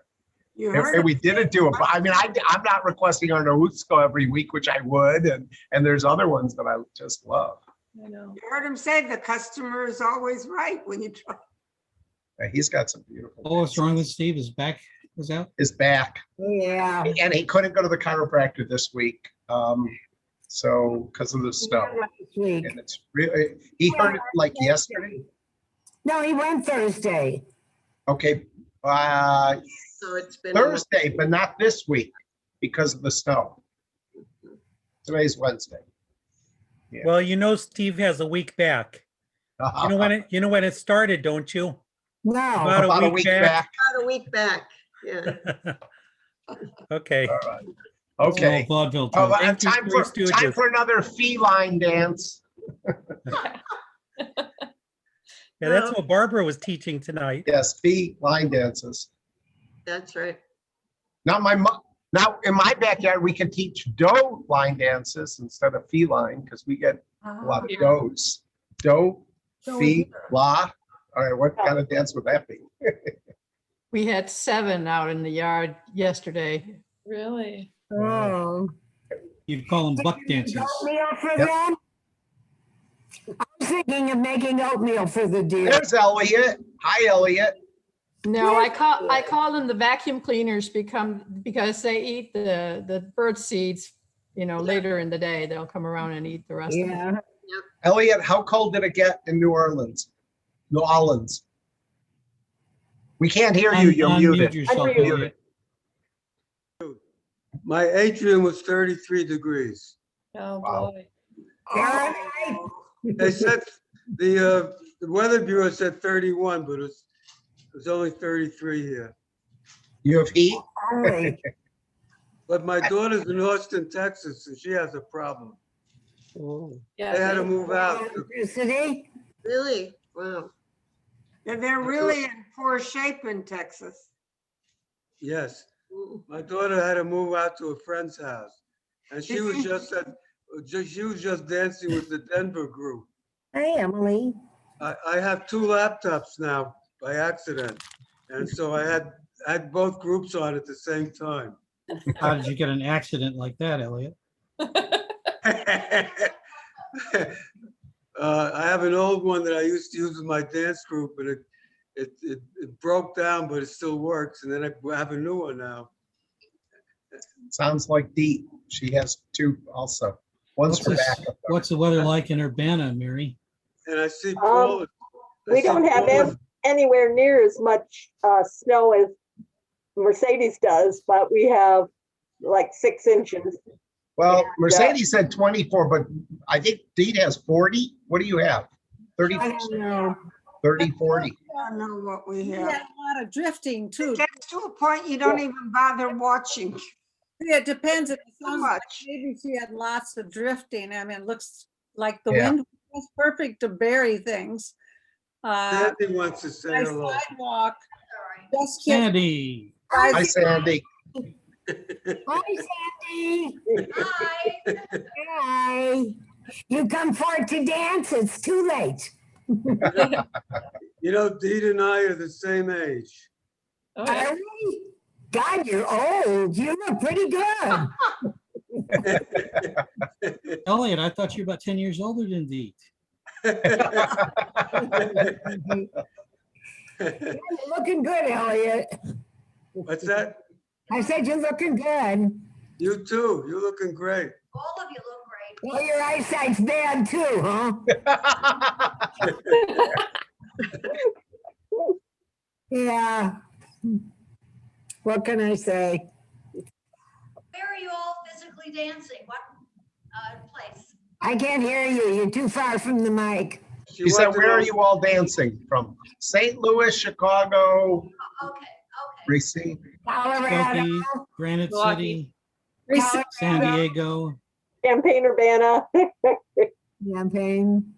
You And, heard and we didn't do it. But I mean, I'm not requesting our Boaliisko every week, which I would. And there's other ones that I just love. I know. You heard him say the customer is always right when you try. Yeah, he's got some beautiful. Oh, what's wrong with Steve? His back was out? His back. Yeah. And he couldn't go to the chiropractor this week. So because of the snow. Last week. And it's really, he heard it like yesterday. No, he went Thursday. Okay. So it's been. Thursday, but not this week because of the snow. Today's Wednesday. Yeah. Well, Steve has a week back. You know when it started, don't you? No. About a week back. About a week back. Yeah. Okay. All right. Okay. It's all vaudeville Oh, too. Thank you, time Three Stooges. for another feline dance. Yeah, that's what Barbara was teaching tonight. Yes, feline dances. That's right. Now in my backyard, we can teach doe line dances instead of feline because we get a lot of does. Do, So fi, la. All right, what kind of dance would that be? We had 7 out in the yard yesterday. Really? Oh. You'd call them buck dances. Oatmeal for them? I was thinking of making oatmeal for the deer. There's Elliot. Hi, Elliot. No, I call them the vacuum cleaners because they eat the bird seeds, later in the day. They'll come around and eat the rest of it. Elliot, how cold did it get in New Orleans? New Orleans. We can't hear you. You're Unmute muted. yourself, Unmute. Elliot. My atrium was 33 degrees. Oh, Wow. boy. They said the Weather Bureau said 31, but it was only 33 here. You have heat? But my daughter's in Austin, Texas, and she has a problem. Yeah, They had to move out. Electricity? Really? Wow. They're really in poor shape in Texas. Yes. My daughter had to move out to a friend's house, and she was just dancing with the Denver group. Hey, Emily. I have 2 laptops now by accident, and so I had both groups on at the same time. How did you get an accident like that, Elliot? I have an old one that I used to use with my dance group, and it broke down, but it still works. And then I have a new one now. Sounds like Dee. She has 2 also. One's for backup. What's the weather like in Urbana, Mary? And I see Paul. We don't have anywhere near as much snow as Mercedes does, but we have like 6 inches. Well, Mercedes said 24, but I think Dee has 40. What do you have? 30? I don't know. 30, 40. I don't know what we We have. had a lot of drifting too. It gets to a point you don't even bother watching. Yeah, it depends. It sounds like much. maybe she had lots of drifting. I mean, it looks like the Yeah. wind was perfect to bury things. Sandy wants to say My hello. sidewalk just can't. Sandy. Hi, Sandy. Hi, Sandy. Hi. Hi. You come forward to dance. It's too late. You know, Deed and I are the same age. Are we? God, you're old. You look pretty good. Elliot, I thought you were about 10 years older than Dee. You're looking good, Elliot. What's that? I said you're looking good. You too. You're looking great. All of you look great. Well, your eyesight's bad too, huh? Yeah. What can I say? Where are you all physically dancing? What place? I can't hear you. You're too far from the mic. She said, where are you all dancing from? St. Louis, Chicago, Okay. Racine. Colorado. Skokie, Granite Milwaukee. City, San Diego. Champaign, Urbana. Champaign.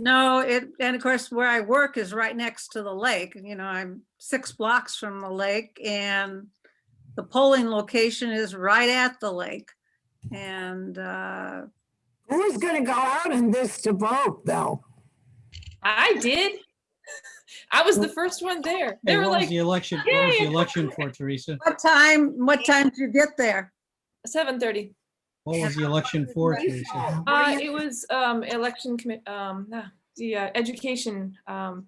No, and of course, where I work is right next to the lake. You know, I'm 6 blocks from the lake, and the polling location is right at the lake. And who's going to go out in this to vote, though? I did. I was the first one there. They Hey, were what like, was the election? What was the election for, Theresa? what time did you get there? 7:30. What was the election for, Theresa? It was election commit, the education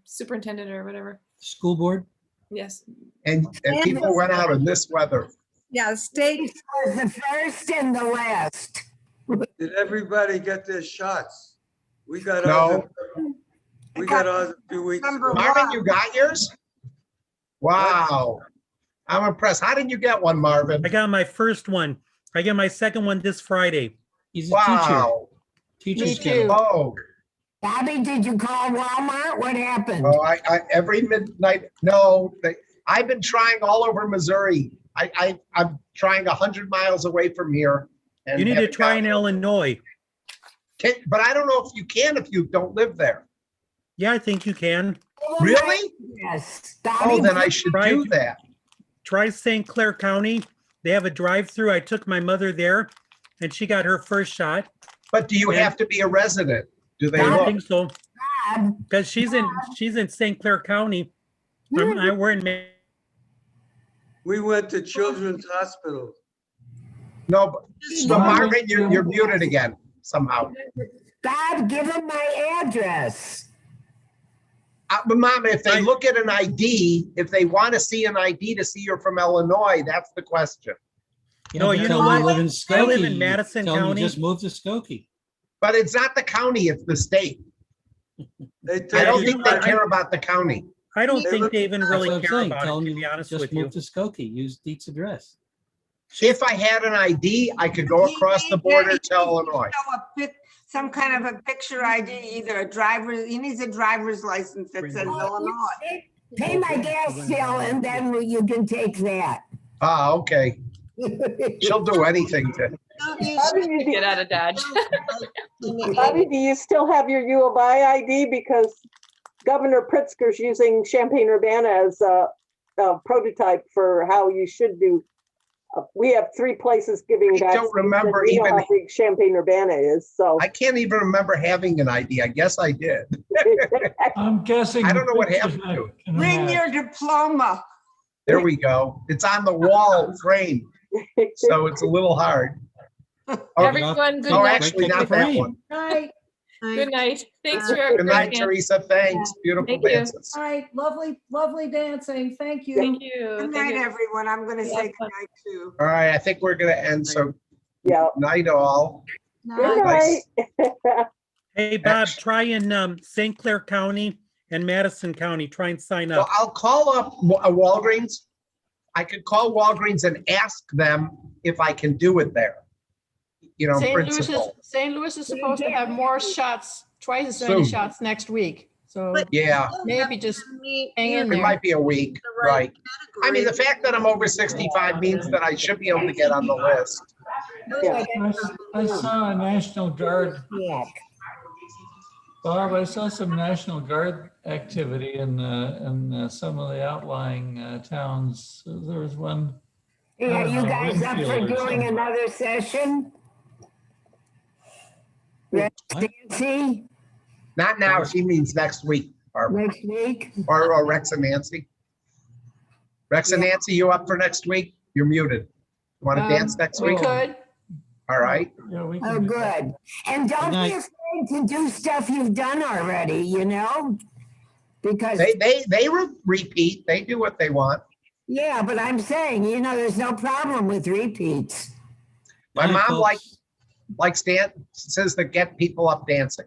superintendent or whatever. School board? Yes. And people went out in this weather. Yeah, state was the first in the West. Did everybody get their shots? We got No. ours a few weeks ago. Marvin, you got yours? Wow. I'm impressed. How did you get one, Marvin? I got my first one. I get my second one this Friday. He's a Wow. teacher. Me Teachers get 'em. too. Oh, Bobby, did you call Walmart? What happened? oh, I every midnight. No, I've been trying all over Missouri. I'm trying 100 miles away from here. And You need to haven't try in gotten- Illinois. But I don't know if you can if you don't live there. Yeah, I think you can. Really? Yes. Oh, then I should do that. Try St. Clair County. They have a drive-through. I took my mother there and she got her first shot. But do you And- have to be a resident? Do they I don't look? think so. Because she's in St. Clair County. We're in. We went to Children's Hospital. No, but Margaret, you're muted again somehow. Bob, give him my address. But Mom, if they look at an ID, if they want to see an ID to see you're from Illinois, that's the question. No, you know what? I live in Madison Tell them County. you just moved to Skokie. But it's not the county, it's the state. They I don't take think you- they care about the county. I don't They think look- they even That's really what I'm care saying. about Tell it, them to you be honest just with you. moved to Skokie. Use Deet's address. If I had an ID, I could go across the border to Illinois. Show a some kind of a picture ID, either a driver, he needs a driver's license that says Illinois. Pay my gas bill and then you can take that. Ah, okay. She'll do anything to. Get out of Dodge. Bobby, do you still have your U of I ID? Because Governor Pritzker's using Champaign-Urbana as a prototype for how you should do. We have 3 places giving I don't vaccines, and remember we know even- how big Champaign-Urbana is, so. I can't even remember having an ID. I guess I did. I'm guessing. I don't know what the happened picture's to not it. gonna Bring match. your diploma. There we go. It's on the wall frame, so it's a little hard. Everyone, good Oh, night. actually, not that one. Night. Good night. Thanks for your Good night, dance. Teresa. Thanks. Beautiful Thank you. dances. All right, lovely, lovely dancing. Thank you. Thank you. Good Thank night, you. everyone. I'm gonna Yeah, say good fun. night too. All right, I think we're gonna end. So, Yeah. night all. Good Nice. night. Hey, Bob, try in St. Clair County and Madison County. Try and sign Well, up. I'll call up Walgreens. I could call Walgreens and ask them if I can do it there. You know, principle. St. Louis is supposed to have more shots, twice as many Soon. shots next week. So Yeah, maybe just hang in it there. might be a week, right? I mean, the fact that I'm over 65 means that I should be able to get on the list. I saw a National Guard. Yeah. Bob, I saw some National Guard activity in some of the outlying towns. There was one. I Yeah, don't you know, guys up for Winfield or doing something. another session? Nancy, Not now, she means next week, Barbara. next week? Or Rex and Nancy. Rex and Nancy, you up for next week? You're muted. You want to dance next We week? could. All right. Yeah, we Oh, can do that. good. And don't be afraid to do stuff you've done already, you know? Because, They repeat. They do what they want. yeah, but I'm saying, you know, there's no problem with repeats. My Hi, mom folks. likes dance, says to get people up dancing.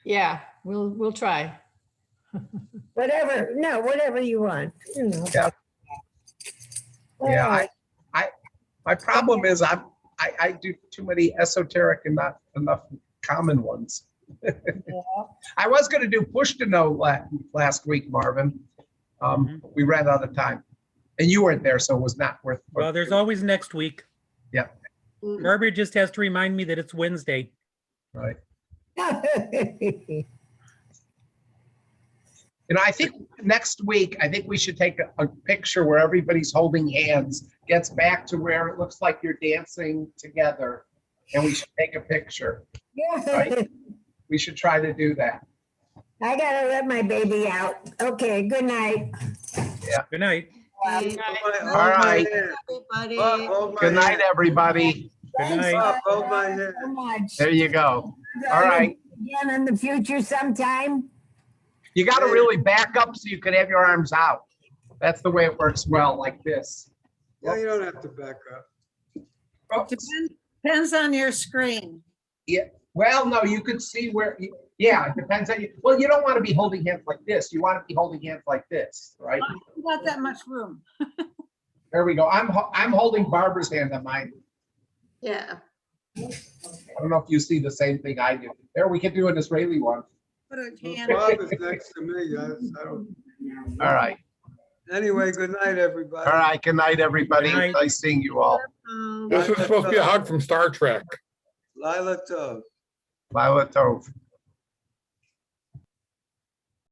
Yeah, we'll try. Whatever you want, you know. Yeah. Yeah, my problem is I do too many esoteric and not enough common ones. I was going to do push to know last week, Marvin. We ran out of time, and you weren't there, so it was not worth. Well, there's always next week. Yeah. Barbara just has to remind me that it's Wednesday. Right. You know, I think next week, I think we should take a picture where everybody's holding hands, gets back to where it looks like you're dancing together, and we should take a picture. Right? We should try to do that. I gotta let my baby out. Okay, good night. Yeah. Good night. All right. Everybody. Good night, everybody. Good night. Oh, Hold my hand. So much. There you go. All right. Again in the future sometime. You got to really back up so you can have your arms out. That's the way it works well, like this. Yeah, you don't have to back up. Depends on your screen. Yeah. Well, no, you could see where. Yeah, it depends on you. Well, you don't want to be holding hands like this. You want to be holding hands like this, right? Not that much room. There we go. I'm holding Barbara's hand on mine. Yeah. I don't know if you see the same thing I do. There, we can do an Israeli one. Put a Well, hand. Bob is next to me. I don't. All right. Anyway, good night, everybody. All right. Good night, everybody. Good night. Nice seeing you all. Um, This was supposed to be a hug from Star Trek. Lila Tov. Lila Tov.